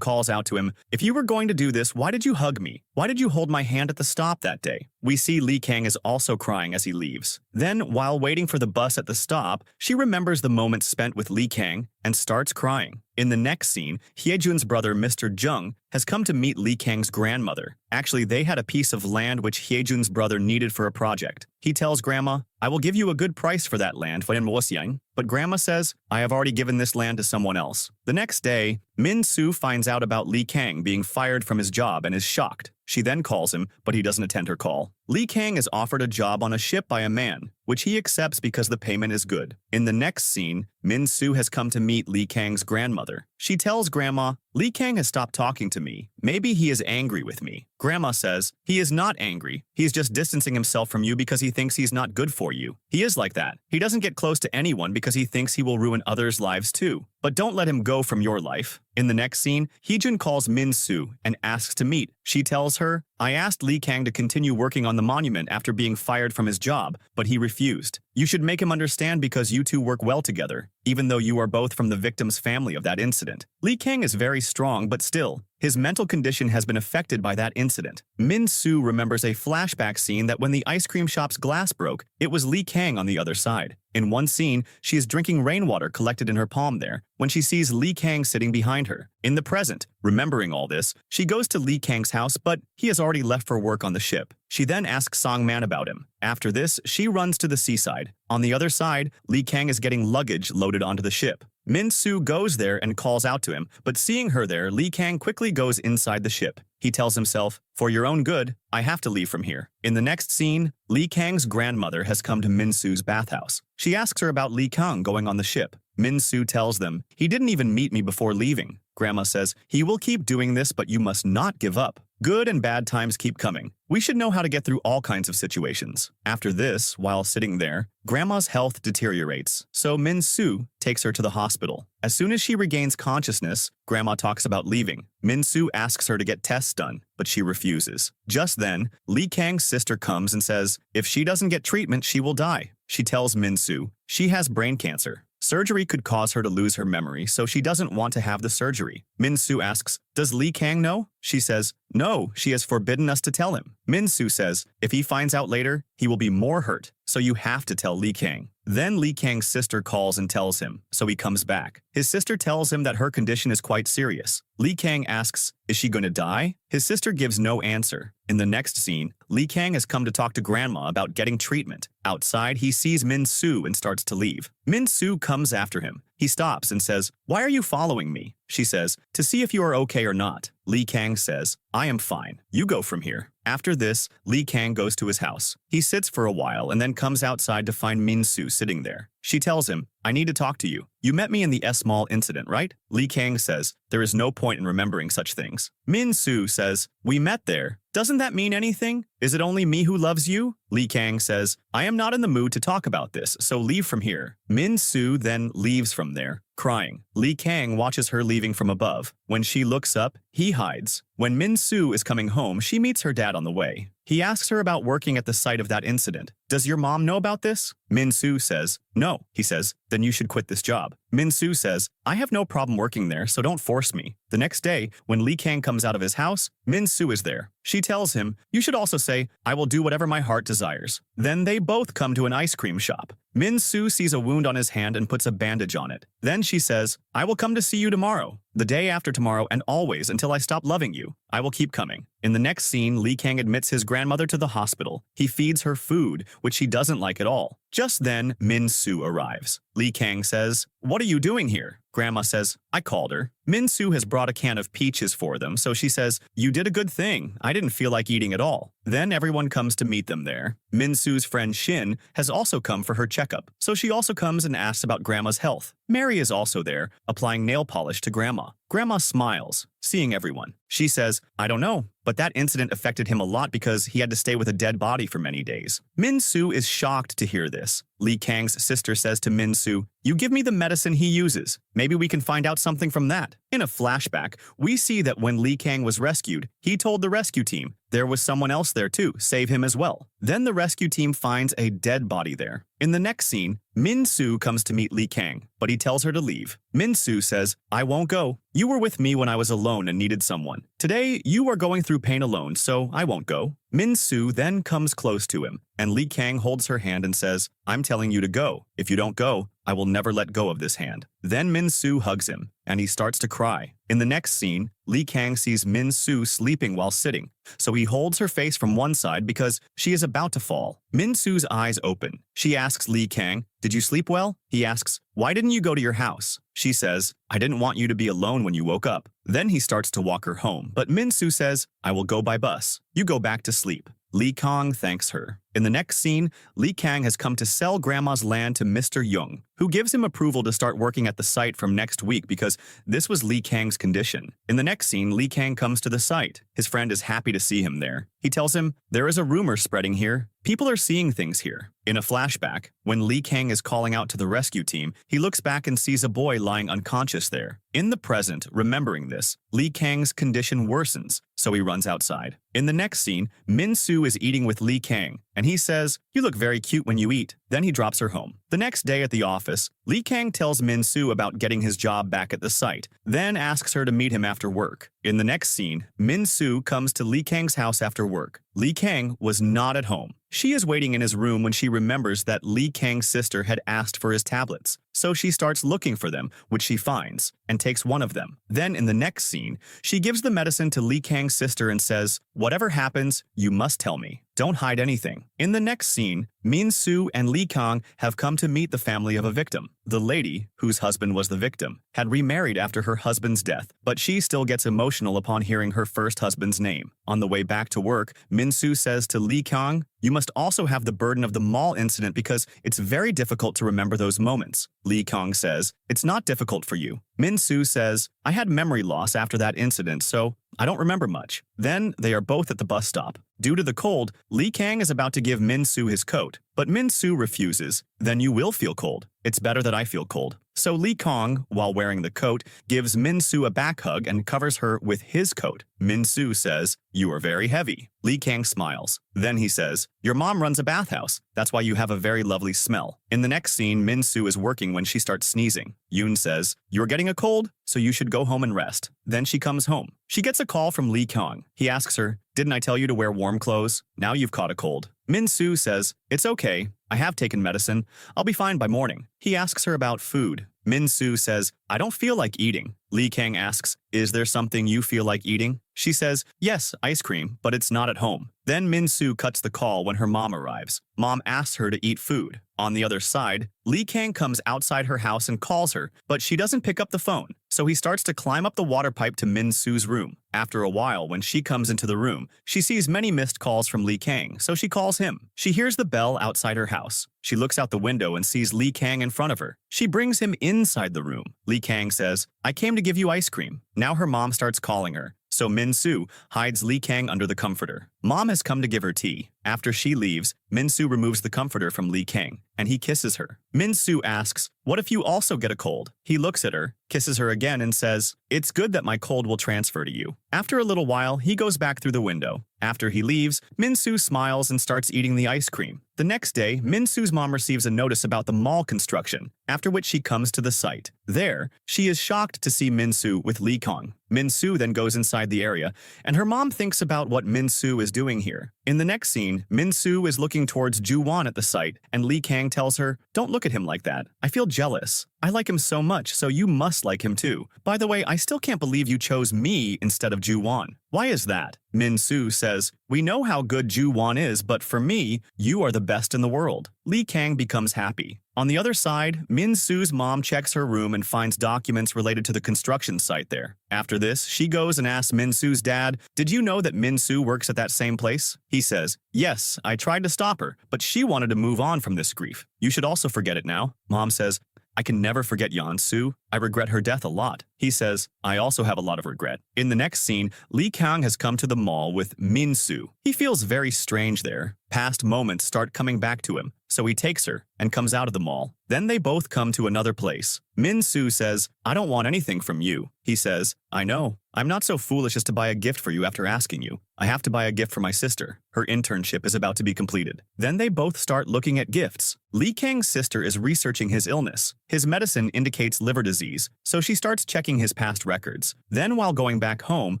calls out to him, "If you were going to do this, why did you hug me? Why did you hold my hand at the stop that day?" We see Lee Kang is also crying as he leaves. Then, while waiting for the bus at the stop, she remembers the moments spent with Lee Kang and starts crying. In the next scene, Hye-jun's brother Mr. Jung has come to meet Lee Kang's grandmother. Actually, they had a piece of land which Hye-jun's brother needed for a project. He tells Grandma, "I will give you a good price for that land," but Grandma says, "I have already given this land to someone else." The next day, Min-soo finds out about Lee Kang being fired from his job and is shocked. She then calls him, but he doesn't attend her call. Lee Kang is offered a job on a ship by a man, which he accepts because the payment is good. In the next scene, Min-soo has come to meet Lee Kang's grandmother. She tells Grandma, Lee Kang has stopped talking to me. Maybe he is angry with me. Grandma says, he is not angry. He's just distancing himself from you because he thinks he's not good for you. He is like that. He doesn't get close to anyone because he thinks he will ruin others' lives too. But don't let him go from your life. In the next scene, Heejun calls Min-soo and asks to meet. She tells her, I asked Lee Kang to continue working on the monument after being fired from his job, but he refused. You should make him understand because you two work well together, even though you are both from the victim's family of that incident. Lee Kang is very strong, but still, his mental condition has been affected by that incident. Min-soo remembers a flashback scene that when the ice cream shop's glass broke, it was Lee Kang on the other side. In one scene, she is drinking rainwater collected in her palm there when she sees Lee Kang sitting behind her. In the present, remembering all this, she goes to Lee Kang's house, but he has already left for work on the ship. She then asks Song-man about him. After this, she runs to the seaside. On the other side, Lee Kang is getting luggage loaded onto the ship. Min-soo goes there and calls out to him, but seeing her there, Lee Kang quickly goes inside the ship. He tells himself, for your own good, I have to leave from here. In the next scene, Lee Kang's grandmother has come to Min-soo's bathhouse. She asks her about Lee Kang going on the ship. Min-soo tells them, he didn't even meet me before leaving. Grandma says, he will keep doing this, but you must not give up. Good and bad times keep coming. We should know how to get through all kinds of situations. After this, while sitting there, Grandma's health deteriorates, so Min-soo takes her to the hospital. As soon as she regains consciousness, Grandma talks about leaving. Min-soo asks her to get tests done, but she refuses. Just then, Lee Kang's sister comes and says, if she doesn't get treatment, she will die. She tells Min-soo she has brain cancer. Surgery could cause her to lose her memory, so she doesn't want to have the surgery. Min-soo asks, does Lee Kang know? She says, no, she has forbidden us to tell him. Min-soo says, if he finds out later, he will be more hurt, so you have to tell Lee Kang. Then Lee Kang's sister calls and tells him, so he comes back. His sister tells him that her condition is quite serious. Lee Kang asks, is she going to die? His sister gives no answer. In the next scene, Lee Kang has come to talk to Grandma about getting treatment. Outside, he sees Min-soo and starts to leave. Min-soo comes after him. He stops and says, why are you following me? She says, to see if you are okay or not. Lee Kang says, I am fine. You go from here. After this, Lee Kang goes to his house. He sits for a while and then comes outside to find Min-soo sitting there. She tells him, I need to talk to you. You met me in the S-Mall incident, right? Lee Kang says, there is no point in remembering such things. Min-soo says, we met there. Doesn't that mean anything? Is it only me who loves you? Lee Kang says, I am not in the mood to talk about this, so leave from here. Min-soo then leaves from there, crying. Lee Kang watches her leaving from above. When she looks up, he hides. When Min-soo is coming home, she meets her dad on the way. He asks her about working at the site of that incident. Does your mom know about this? Min-soo says, no. He says, then you should quit this job. Min-soo says, I have no problem working there, so don't force me. The next day, when Lee Kang comes out of his house, Min-soo is there. She tells him, you should also say, I will do whatever my heart desires. Then they both come to an ice cream shop. Min-soo sees a wound on his hand and puts a bandage on it. Then she says, I will come to see you tomorrow, the day after tomorrow, and always until I stop loving you. I will keep coming. In the next scene, Lee Kang admits his grandmother to the hospital. He feeds her food, which she doesn't like at all. Just then, Min-soo arrives. Lee Kang says, what are you doing here? Grandma says, I called her. Min-soo has brought a can of peaches for them, so she says, you did a good thing. I didn't feel like eating at all. Then everyone comes to meet them there. Min-soo's friend Shin has also come for her checkup, so she also comes and asks about Grandma's health. Mary is also there, applying nail polish to Grandma. Grandma smiles, seeing everyone. She says, I don't know, but that incident affected him a lot because he had to stay with a dead body for many days. Min-soo is shocked to hear this. Lee Kang's sister says to Min-soo, you give me the medicine he uses. Maybe we can find out something from that. In a flashback, we see that when Lee Kang was rescued, he told the rescue team there was someone else there too, save him as well. Then the rescue team finds a dead body there. In the next scene, Min-soo comes to meet Lee Kang, but he tells her to leave. Min-soo says, I won't go. You were with me when I was alone and needed someone. Today, you are going through pain alone, so I won't go. Min-soo then comes close to him, and Lee Kang holds her hand and says, I'm telling you to go. If you don't go, I will never let go of this hand. Then Min-soo hugs him, and he starts to cry. In the next scene, Lee Kang sees Min-soo sleeping while sitting, so he holds her face from one side because she is about to fall. Min-soo's eyes open. She asks Lee Kang, did you sleep well? He asks, why didn't you go to your house? She says, I didn't want you to be alone when you woke up. Then he starts to walk her home, but Min-soo says, I will go by bus. You go back to sleep. Lee Kang thanks her. In the next scene, Lee Kang has come to sell Grandma's land to Mr. Young, who gives him approval to start working at the site from next week because this was Lee Kang's condition. In the next scene, Lee Kang comes to the site. His friend is happy to see him there. He tells him, there is a rumor spreading here. People are seeing things here. In a flashback, when Lee Kang is calling out to the rescue team, he looks back and sees a boy lying unconscious there. In the present, remembering this, Lee Kang's condition worsens, so he runs outside. In the next scene, Min-soo is eating with Lee Kang, and he says, you look very cute when you eat. Then he drops her home. The next day at the office, Lee Kang tells Min-soo about getting his job back at the site, then asks her to meet him after work. In the next scene, Min-soo comes to Lee Kang's house after work. Lee Kang was not at home. She is waiting in his room when she remembers that Lee Kang's sister had asked for his tablets. So she starts looking for them, which she finds, and takes one of them. Then in the next scene, she gives the medicine to Lee Kang's sister and says, whatever happens, you must tell me. Don't hide anything. In the next scene, Min-soo and Lee Kang have come to meet the family of a victim. The lady, whose husband was the victim, had remarried after her husband's death, but she still gets emotional upon hearing her first husband's name. On the way back to work, Min-soo says to Lee Kang, you must also have the burden of the mall incident because it's very difficult to remember those moments. Lee Kang says, it's not difficult for you. Min-soo says, I had memory loss after that incident, so I don't remember much. Then they are both at the bus stop. Due to the cold, Lee Kang is about to give Min-soo his coat, but Min-soo refuses. Then you will feel cold. It's better that I feel cold. So Lee Kang, while wearing the coat, gives Min-soo a back hug and covers her with his coat. Min-soo says, you are very heavy. Lee Kang smiles. Then he says, your mom runs a bathhouse. That's why you have a very lovely smell. In the next scene, Min-soo is working when she starts sneezing. Yoon says, you're getting a cold, so you should go home and rest. Then she comes home. She gets a call from Lee Kang. He asks her, didn't I tell you to wear warm clothes? Now you've caught a cold. Min-soo says, it's okay. I have taken medicine. I'll be fine by morning. He asks her about food. Min-soo says, I don't feel like eating. Lee Kang asks, is there something you feel like eating? She says, yes, ice cream, but it's not at home. Then Min-soo cuts the call when her mom arrives. Mom asks her to eat food. On the other side, Lee Kang comes outside her house and calls her, but she doesn't pick up the phone. So he starts to climb up the water pipe to Min-soo's room. After a while, when she comes into the room, she sees many missed calls from Lee Kang, so she calls him. She hears the bell outside her house. She looks out the window and sees Lee Kang in front of her. She brings him inside the room. Lee Kang says, I came to give you ice cream. Now her mom starts calling her. So Min-soo hides Lee Kang under the comforter. Mom has come to give her tea. After she leaves, Min-soo removes the comforter from Lee Kang, and he kisses her. Min-soo asks, what if you also get a cold? He looks at her, kisses her again, and says, it's good that my cold will transfer to you. After a little while, he goes back through the window. After he leaves, Min-soo smiles and starts eating the ice cream. The next day, Min-soo's mom receives a notice about the mall construction, after which she comes to the site. There, she is shocked to see Min-soo with Lee Kang. Min-soo then goes inside the area, and her mom thinks about what Min-soo is doing here. In the next scene, Min-soo is looking towards Ju-won at the site, and Lee Kang tells her, don't look at him like that. I feel jealous. I like him so much, so you must like him too. By the way, I still can't believe you chose me instead of Ju-won. Why is that? Min-soo says, we know how good Ju-won is, but for me, you are the best in the world. Lee Kang becomes happy. On the other side, Min-soo's mom checks her room and finds documents related to the construction site there. After this, she goes and asks Min-soo's dad, did you know that Min-soo works at that same place? He says, yes, I tried to stop her, but she wanted to move on from this grief. You should also forget it now. Mom says, I can never forget Yeon-soo. I regret her death a lot. He says, I also have a lot of regret. In the next scene, Lee Kang has come to the mall with Min-soo. He feels very strange there. Past moments start coming back to him, so he takes her and comes out of the mall. Then they both come to another place. Min-soo says, I don't want anything from you. He says, I know. I'm not so foolish as to buy a gift for you after asking you. I have to buy a gift for my sister. Her internship is about to be completed. Then they both start looking at gifts. Lee Kang's sister is researching his illness. His medicine indicates liver disease, so she starts checking his past records. Then while going back home,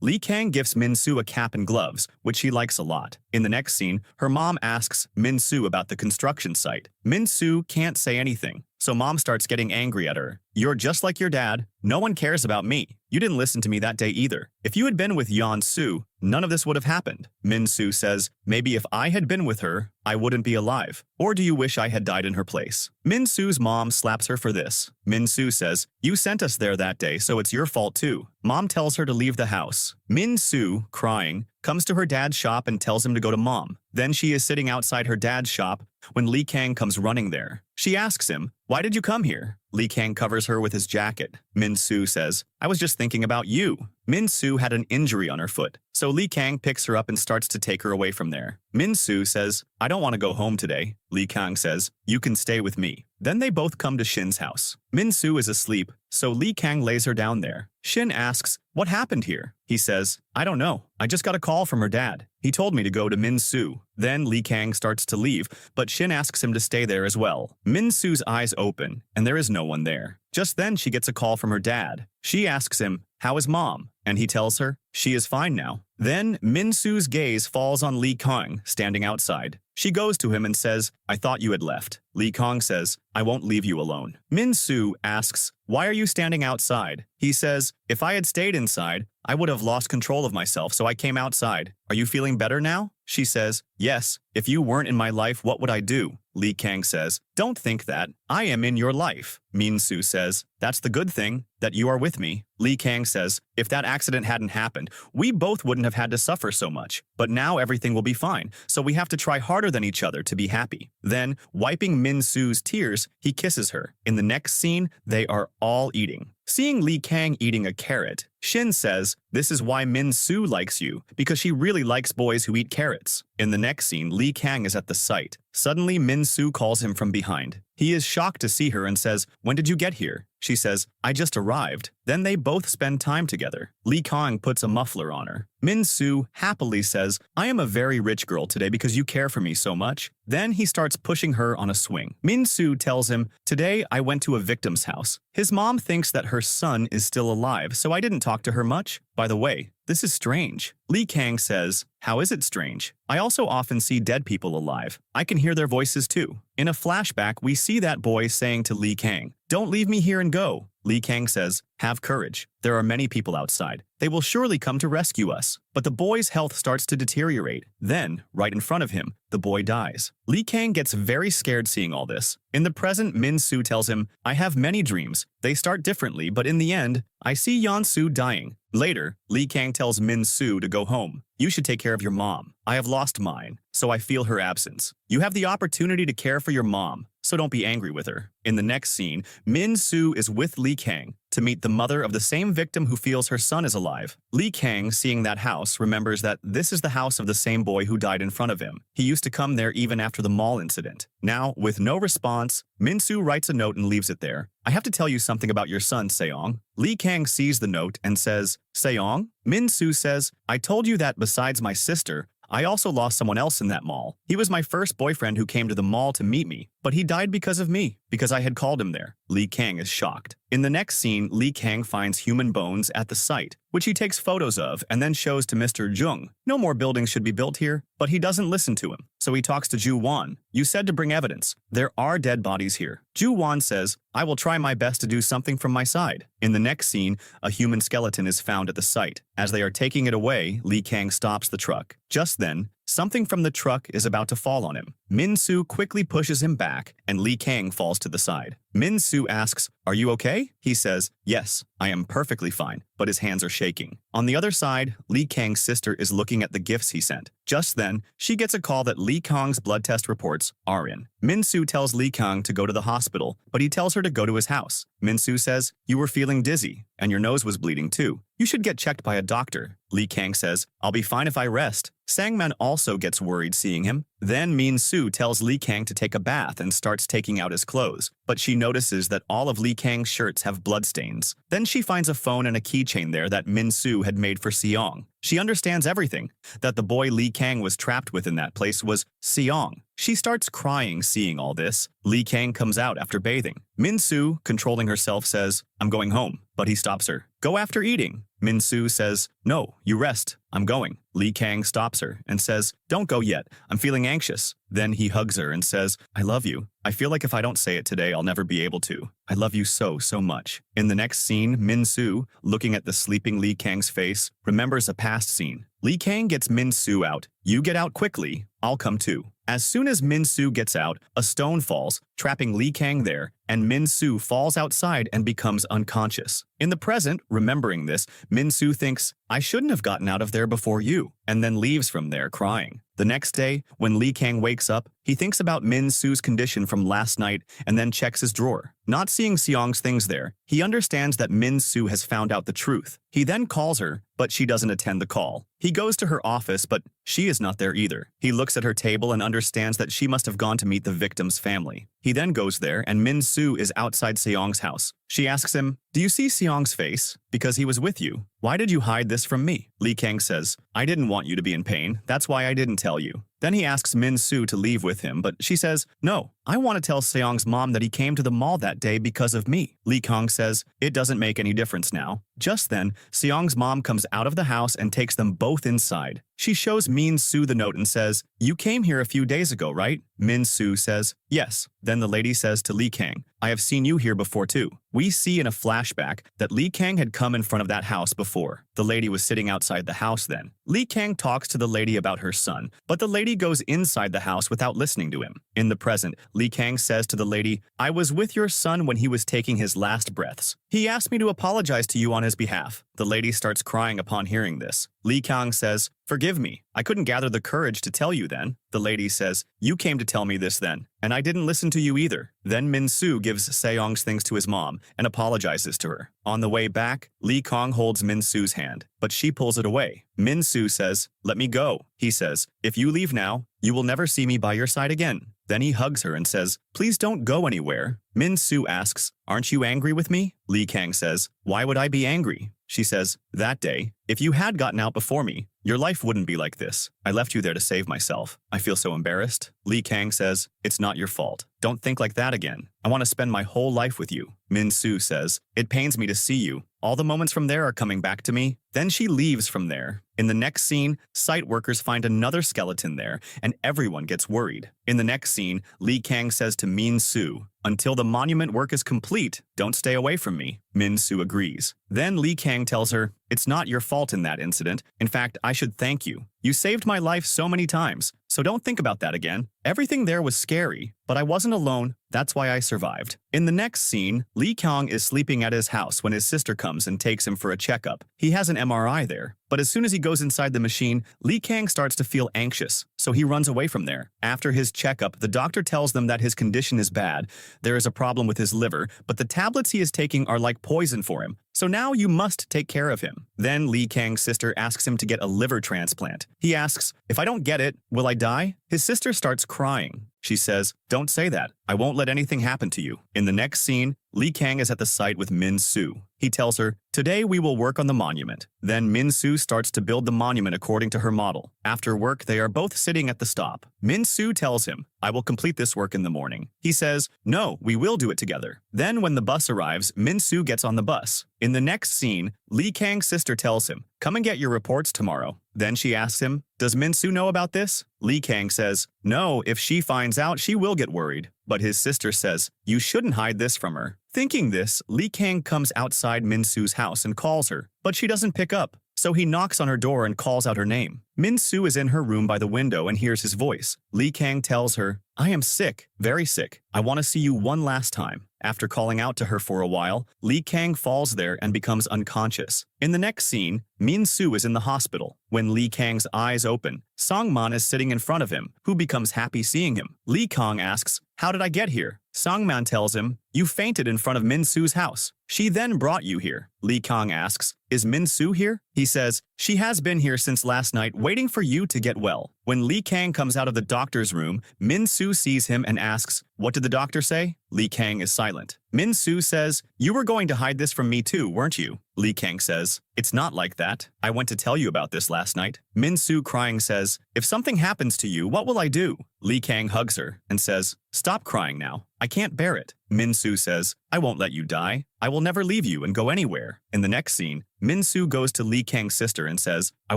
Lee Kang gifts Min-soo a cap and gloves, which she likes a lot. In the next scene, her mom asks Min-soo about the construction site. Min-soo can't say anything, So mom starts getting angry at her. You're just like your dad. No one cares about me. You didn't listen to me that day either. If you had been with Yeon-soo, none of this would have happened. Min-soo says, maybe if I had been with her, I wouldn't be alive. Or do you wish I had died in her place? Min-soo's mom slaps her for this. Min-soo says, you sent us there that day, so it's your fault too. Mom tells her to leave the house. Min-soo, crying, comes to her dad's shop and tells him to go to mom. Then she is sitting outside her dad's shop when Lee Kang comes running there. She asks him, why did you come here? Lee Kang covers her with his jacket. Min-soo says, I was just thinking about you. Min-soo had an injury on her foot, so Lee Kang picks her up and starts to take her away from there. Min-soo says, I don't want to go home today. Lee Kang says, you can stay with me. Then they both come to Shin's house. Min-soo is asleep, so Lee Kang lays her down there. Shin asks, what happened here? He says, I don't know. I just got a call from her dad. He told me to go to Min-soo. Then Lee Kang starts to leave, but Shin asks him to stay there as well. Min-soo's eyes open, and there is no one there. Just then she gets a call from her dad. She asks him, how is mom? And he tells her, she is fine now. Then Min-soo's gaze falls on Lee Kang standing outside. She goes to him and says, I thought you had left. Lee Kang says, I won't leave you alone. Min-soo asks, why are you standing outside? He says, if I had stayed inside, I would have lost control of myself, so I came outside. Are you feeling better now? She says, yes. If you weren't in my life, what would I do? Lee Kang says, don't think that. I am in your life. Min-soo says, that's the good thing, that you are with me. Lee Kang says, if that accident hadn't happened, we both wouldn't have had to suffer so much. But now everything will be fine, so we have to try harder than each other to be happy. Then, wiping Min-soo's tears, he kisses her. In the next scene, they are all eating. Seeing Lee Kang eating a carrot, Shin says, this is why Min-soo likes you, because she really likes boys who eat carrots. In the next scene, Lee Kang is at the site. Suddenly, Min-soo calls him from behind. He is shocked to see her and says, when did you get here? She says, I just arrived. Then they both spend time together. Lee Kang puts a muffler on her. Min-soo happily says, I am a very rich girl today because you care for me so much. Then he starts pushing her on a swing. Min-soo tells him, today I went to a victim's house. His mom thinks that her son is still alive, so I didn't talk to her much. By the way, this is strange. Lee Kang says, how is it strange? I also often see dead people alive. I can hear their voices too. In a flashback, we see that boy saying to Lee Kang, don't leave me here and go. Lee Kang says, have courage. There are many people outside. They will surely come to rescue us. But the boy's health starts to deteriorate. Then, right in front of him, the boy dies. Lee Kang gets very scared seeing all this. In the present, Min-soo tells him, I have many dreams. They start differently, but in the end, I see Yeon-soo dying. Later, Lee Kang tells Min-soo to go home. You should take care of your mom. I have lost mine, so I feel her absence. You have the opportunity to care for your mom, so don't be angry with her. In the next scene, Min-soo is with Lee Kang to meet the mother of the same victim who feels her son is alive. Lee Kang, seeing that house, remembers that this is the house of the same boy who died in front of him. He used to come there even after the mall incident. Now, with no response, Min-soo writes a note and leaves it there. I have to tell you something about your son, Seong. Lee Kang sees the note and says, Seong? Min-soo says, I told you that besides my sister, I also lost someone else in that mall. He was my first boyfriend who came to the mall to meet me, but he died because of me, because I had called him there. Lee Kang is shocked. In the next scene, Lee Kang finds human bones at the site, which he takes photos of and then shows to Mr. Jung. No more buildings should be built here, but he doesn't listen to him. So he talks to Ju-won. You said to bring evidence. There are dead bodies here. Ju-won says, I will try my best to do something from my side. In the next scene, a human skeleton is found at the site. As they are taking it away, Lee Kang stops the truck. Just then, something from the truck is about to fall on him. Min-soo quickly pushes him back, and Lee Kang falls to the side. Min-soo asks, are you okay? He says, yes, I am perfectly fine, but his hands are shaking. On the other side, Lee Kang's sister is looking at the gifts he sent. Just then, she gets a call that Lee Kang's blood test reports are in. Min-soo tells Lee Kang to go to the hospital, but he tells her to go to his house. Min-soo says, you were feeling dizzy, and your nose was bleeding too. You should get checked by a doctor. Lee Kang says, I'll be fine if I rest. Sang-man also gets worried seeing him. Then Min-soo tells Lee Kang to take a bath and starts taking out his clothes, but she notices that all of Lee Kang's shirts have bloodstains. Then she finds a phone and a keychain there that Min-soo had made for Seong. She understands everything, that the boy Lee Kang was trapped with in that place was Seong. She starts crying seeing all this. Lee Kang comes out after bathing. Min-soo, controlling herself, says, I'm going home, but he stops her. Go after eating. Min-soo says, no, you rest. I'm going. Lee Kang stops her and says, don't go yet. I'm feeling anxious. Then he hugs her and says, I love you. I feel like if I don't say it today, I'll never be able to. I love you so, so much. In the next scene, Min-soo, looking at the sleeping Lee Kang's face, remembers a past scene. Lee Kang gets Min-soo out. You get out quickly. I'll come too. As soon as Min-soo gets out, a stone falls, trapping Lee Kang there, and Min-soo falls outside and becomes unconscious. In the present, remembering this, Min-soo thinks, I shouldn't have gotten out of there before you, and then leaves from there crying. The next day, when Lee Kang wakes up, he thinks about Min-soo's condition from last night and then checks his drawer. Not seeing Seong's things there, he understands that Min-soo has found out the truth. He then calls her, but she doesn't attend the call. He goes to her office, but she is not there either. He looks at her table and understands that she must have gone to meet the victim's family. He then goes there, and Min-soo is outside Seong's house. She asks him, do you see Seong's face? Because he was with you. Why did you hide this from me? Lee Kang says, I didn't want you to be in pain. That's why I didn't tell you. Then he asks Min-soo to leave with him, but she says, no, I want to tell Seong's mom that he came to the mall that day because of me. Lee Kang says, it doesn't make any difference now. Just then, Seong's mom comes out of the house and takes them both inside. She shows Min-soo the note and says, you came here a few days ago, right? Min-soo says, yes. Then the lady says to Lee Kang, I have seen you here before too. We see in a flashback that Lee Kang had come in front of that house before. The lady was sitting outside the house then. Lee Kang talks to the lady about her son, but the lady goes inside the house without listening to him. In the present, Lee Kang says to the lady, I was with your son when he was taking his last breaths. He asked me to apologize to you on his behalf. The lady starts crying upon hearing this. Lee Kang says, forgive me. I couldn't gather the courage to tell you then. The lady says, you came to tell me this then, and I didn't listen to you either. Then Min-soo gives Seong's things to his mom and apologizes to her. On the way back, Lee Kang holds Min-soo's hand, but she pulls it away. Min-soo says, let me go. He says, if you leave now, you will never see me by your side again. Then he hugs her and says, please don't go anywhere. Min-soo asks, aren't you angry with me? Lee Kang says, why would I be angry? She says, that day, if you had gotten out before me, your life wouldn't be like this. I left you there to save myself. I feel so embarrassed. Lee Kang says, it's not your fault. Don't think like that again. I want to spend my whole life with you. Min-soo says, it pains me to see you. All the moments from there are coming back to me. Then she leaves from there. In the next scene, site workers find another skeleton there, and everyone gets worried. In the next scene, Lee Kang says to Min-soo, until the monument work is complete, don't stay away from me. Min-soo agrees. Then Lee Kang tells her, it's not your fault in that incident. In fact, I should thank you. You saved my life so many times, so don't think about that again. Everything there was scary, but I wasn't alone. That's why I survived. In the next scene, Lee Kang is sleeping at his house when his sister comes and takes him for a checkup. He has an MRI there, but as soon as he goes inside the machine, Lee Kang starts to feel anxious, so he runs away from there. After his checkup, the doctor tells them that his condition is bad. There is a problem with his liver, but the tablets he is taking are like poison for him. So now you must take care of him. Then Lee Kang's sister asks him to get a liver transplant. He asks, if I don't get it, will I die? His sister starts crying. She says, don't say that. I won't let anything happen to you. In the next scene, Lee Kang is at the site with Min-soo. He tells her, today we will work on the monument. Then Min-soo starts to build the monument according to her model. After work, they are both sitting at the stop. Min-soo tells him, I will complete this work in the morning. He says, no, we will do it together. Then when the bus arrives, Min-soo gets on the bus. In the next scene, Lee Kang's sister tells him, come and get your reports tomorrow. Then she asks him, does Min-soo know about this? Lee Kang says, no, if she finds out, she will get worried. But his sister says, you shouldn't hide this from her. Thinking this, Lee Kang comes outside Min-soo's house and calls her, but she doesn't pick up. So he knocks on her door and calls out her name. Min-soo is in her room by the window and hears his voice. Lee Kang tells her, I am sick, very sick. I want to see you one last time. After calling out to her for a while, Lee Kang falls there and becomes unconscious. In the next scene, Min-soo is in the hospital. When Lee Kang's eyes open, Song-man is sitting in front of him, who becomes happy seeing him. Lee Kang asks, how did I get here? Song-man tells him, you fainted in front of Min-soo's house. She then brought you here. Lee Kang asks, is Min-soo here? He says, she has been here since last night waiting for you to get well. When Lee Kang comes out of the doctor's room, Min-soo sees him and asks, what did the doctor say? Lee Kang is silent. Min-soo says, you were going to hide this from me too, weren't you? Lee Kang says, it's not like that. I went to tell you about this last night. Min-soo crying says, if something happens to you, what will I do? Lee Kang hugs her and says, stop crying now. I can't bear it. Min-soo says, I won't let you die. I will never leave you and go anywhere. In the next scene, Min-soo goes to Lee Kang's sister and says, I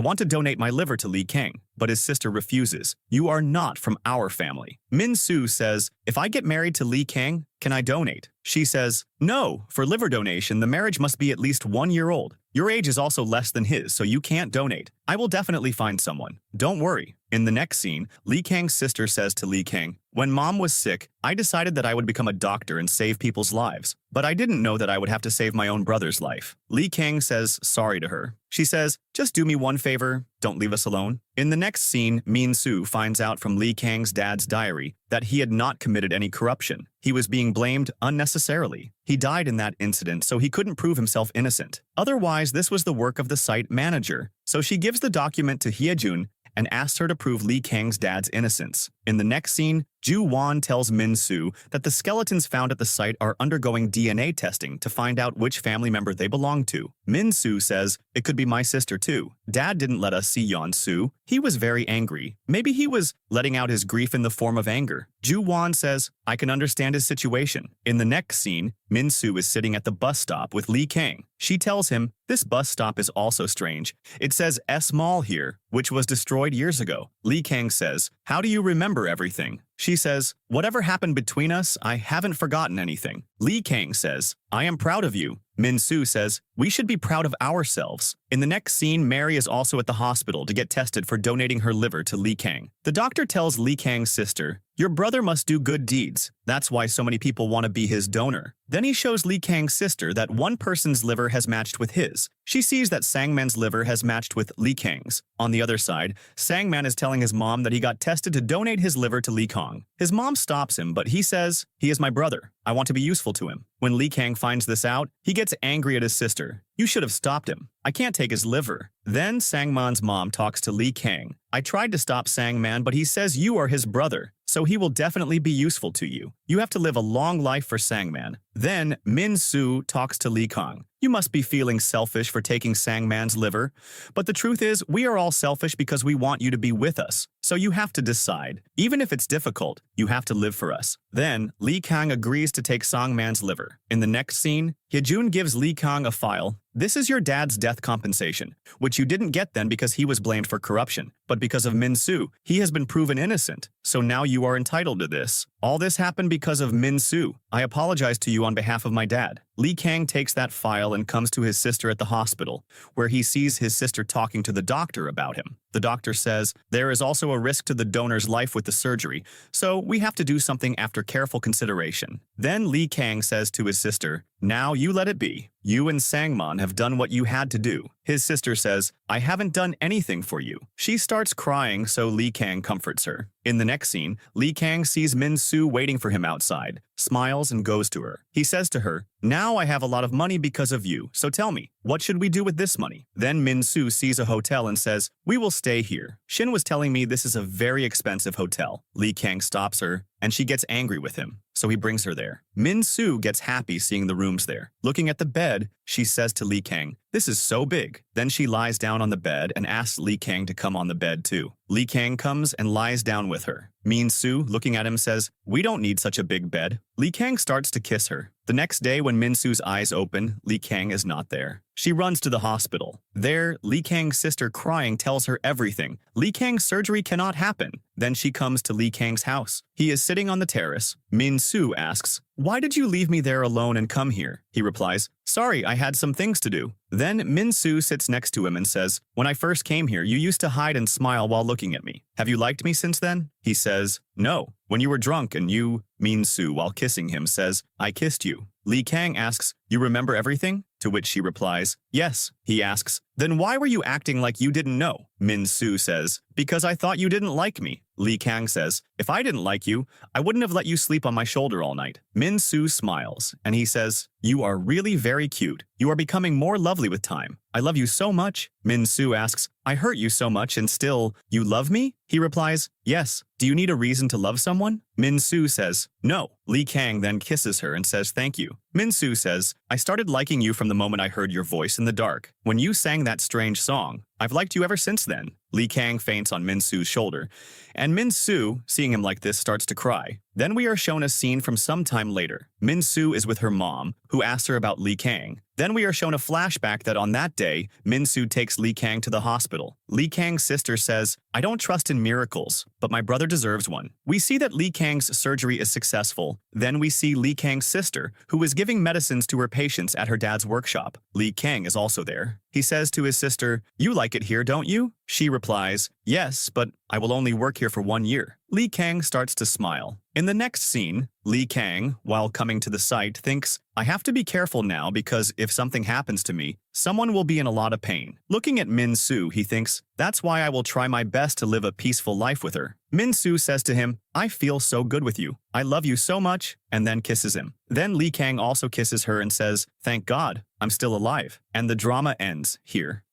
want to donate my liver to Lee Kang, but his sister refuses. You are not from our family. Min-soo says, if I get married to Lee Kang, can I donate? She says, no, for liver donation, the marriage must be at least 1 year old. Your age is also less than his, so you can't donate. I will definitely find someone. Don't worry. In the next scene, Lee Kang's sister says to Lee Kang, when mom was sick, I decided that I would become a doctor and save people's lives. But I didn't know that I would have to save my own brother's life. Lee Kang says sorry to her. She says, just do me one favor, don't leave us alone. In the next scene, Min-soo finds out from Lee Kang's dad's diary that he had not committed any corruption. He was being blamed unnecessarily. He died in that incident, so he couldn't prove himself innocent. Otherwise, this was the work of the site manager. So she gives the document to Hyejun and asks her to prove Lee Kang's dad's innocence. In the next scene, Ju-won tells Min-soo that the skeletons found at the site are undergoing DNA testing to find out which family member they belong to. Min-soo says, it could be my sister too. Dad didn't let us see Yeon-soo. He was very angry. Maybe he was letting out his grief in the form of anger. Ju-won says, I can understand his situation. In the next scene, Min-soo is sitting at the bus stop with Lee Kang. She tells him, this bus stop is also strange. It says S Mall here, which was destroyed years ago. Lee Kang says, how do you remember everything? She says, whatever happened between us, I haven't forgotten anything. Lee Kang says, I am proud of you. Min-soo says, we should be proud of ourselves. In the next scene, Mary is also at the hospital to get tested for donating her liver to Lee Kang. The doctor tells Lee Kang's sister, your brother must do good deeds. That's why so many people want to be his donor. Then he shows Lee Kang's sister that one person's liver has matched with his. She sees that Sangman's liver has matched with Lee Kang's. On the other side, Sangman is telling his mom that he got tested to donate his liver to Lee Kang. His mom stops him, but he says, he is my brother. I want to be useful to him. When Lee Kang finds this out, he gets angry at his sister. You should have stopped him. I can't take his liver. Then Sangman's mom talks to Lee Kang. I tried to stop Sangman, but he says you are his brother, so he will definitely be useful to you. You have to live a long life for Sangman. Then Min-soo talks to Lee Kang. You must be feeling selfish for taking Sangman's liver, but the truth is we are all selfish because we want you to be with us. So you have to decide. Even if it's difficult, you have to live for us. Then Lee Kang agrees to take Sangman's liver. In the next scene, Hyejun gives Lee Kang a file. This is your dad's death compensation, which you didn't get then because he was blamed for corruption. But because of Min-soo, he has been proven innocent. So now you are entitled to this. All this happened because of Min-soo. I apologize to you on behalf of my dad. Lee Kang takes that file and comes to his sister at the hospital, where he sees his sister talking to the doctor about him. The doctor says, there is also a risk to the donor's life with the surgery, so we have to do something after careful consideration. Then Lee Kang says to his sister, now you let it be. You and Sangman have done what you had to do. His sister says, I haven't done anything for you. She starts crying, so Lee Kang comforts her. In the next scene, Lee Kang sees Min-soo waiting for him outside, smiles and goes to her. He says to her, now I have a lot of money because of you, so tell me, what should we do with this money? Then Min-soo sees a hotel and says, we will stay here. Shin was telling me this is a very expensive hotel. Lee Kang stops her, and she gets angry with him, so he brings her there. Min-soo gets happy seeing the rooms there. Looking at the bed, she says to Lee Kang, this is so big. Then she lies down on the bed and asks Lee Kang to come on the bed too. Lee Kang comes and lies down with her. Min-soo, looking at him, says, we don't need such a big bed. Lee Kang starts to kiss her. The next day when Min-soo's eyes open, Lee Kang is not there. She runs to the hospital. There, Lee Kang's sister crying tells her everything. Lee Kang's surgery cannot happen. Then she comes to Lee Kang's house. He is sitting on the terrace. Min-soo asks, why did you leave me there alone and come here? He replies, sorry, I had some things to do. Then Min-soo sits next to him and says, when I first came here, you used to hide and smile while looking at me. Have you liked me since then? He says, no. When you were drunk and you, Min-soo, while kissing him, says, I kissed you. Lee Kang asks, you remember everything? To which she replies, yes. He asks, then why were you acting like you didn't know? Min-soo says, because I thought you didn't like me. Lee Kang says, if I didn't like you, I wouldn't have let you sleep on my shoulder all night. Min-soo smiles, and he says, you are really very cute. You are becoming more lovely with time. I love you so much. Min-soo asks, I hurt you so much and still, you love me? He replies, yes. Do you need a reason to love someone? Min-soo says, no. Lee Kang then kisses her and says thank you. Min-soo says, I started liking you from the moment I heard your voice in the dark. When you sang that strange song, I've liked you ever since then. Lee Kang faints on Min-soo's shoulder, and Min-soo, seeing him like this, starts to cry. Then we are shown a scene from some time later. Min-soo is with her mom, who asks her about Lee Kang. Then we are shown a flashback that on that day, Min-soo takes Lee Kang to the hospital. Lee Kang's sister says, "I don't trust in miracles, but my brother deserves one." We see that Lee Kang's surgery is successful. Then we see Lee Kang's sister, who is giving medicines to her patients at her dad's workshop. Lee Kang is also there. He says to his sister, "You like it here, don't you?" She replies, "Yes, but I will only work here for 1 year." Lee Kang starts to smile. In the next scene, Lee Kang, while coming to the site, thinks, "I have to be careful now because if something happens to me, someone will be in a lot of pain." Looking at Min-soo, he thinks, "That's why I will try my best to live a peaceful life with her." Min-soo says to him, "I feel so good with you. I love you so much," and then kisses him. Then Lee Kang also kisses her and says, "Thank God, I'm still alive." And the drama ends here.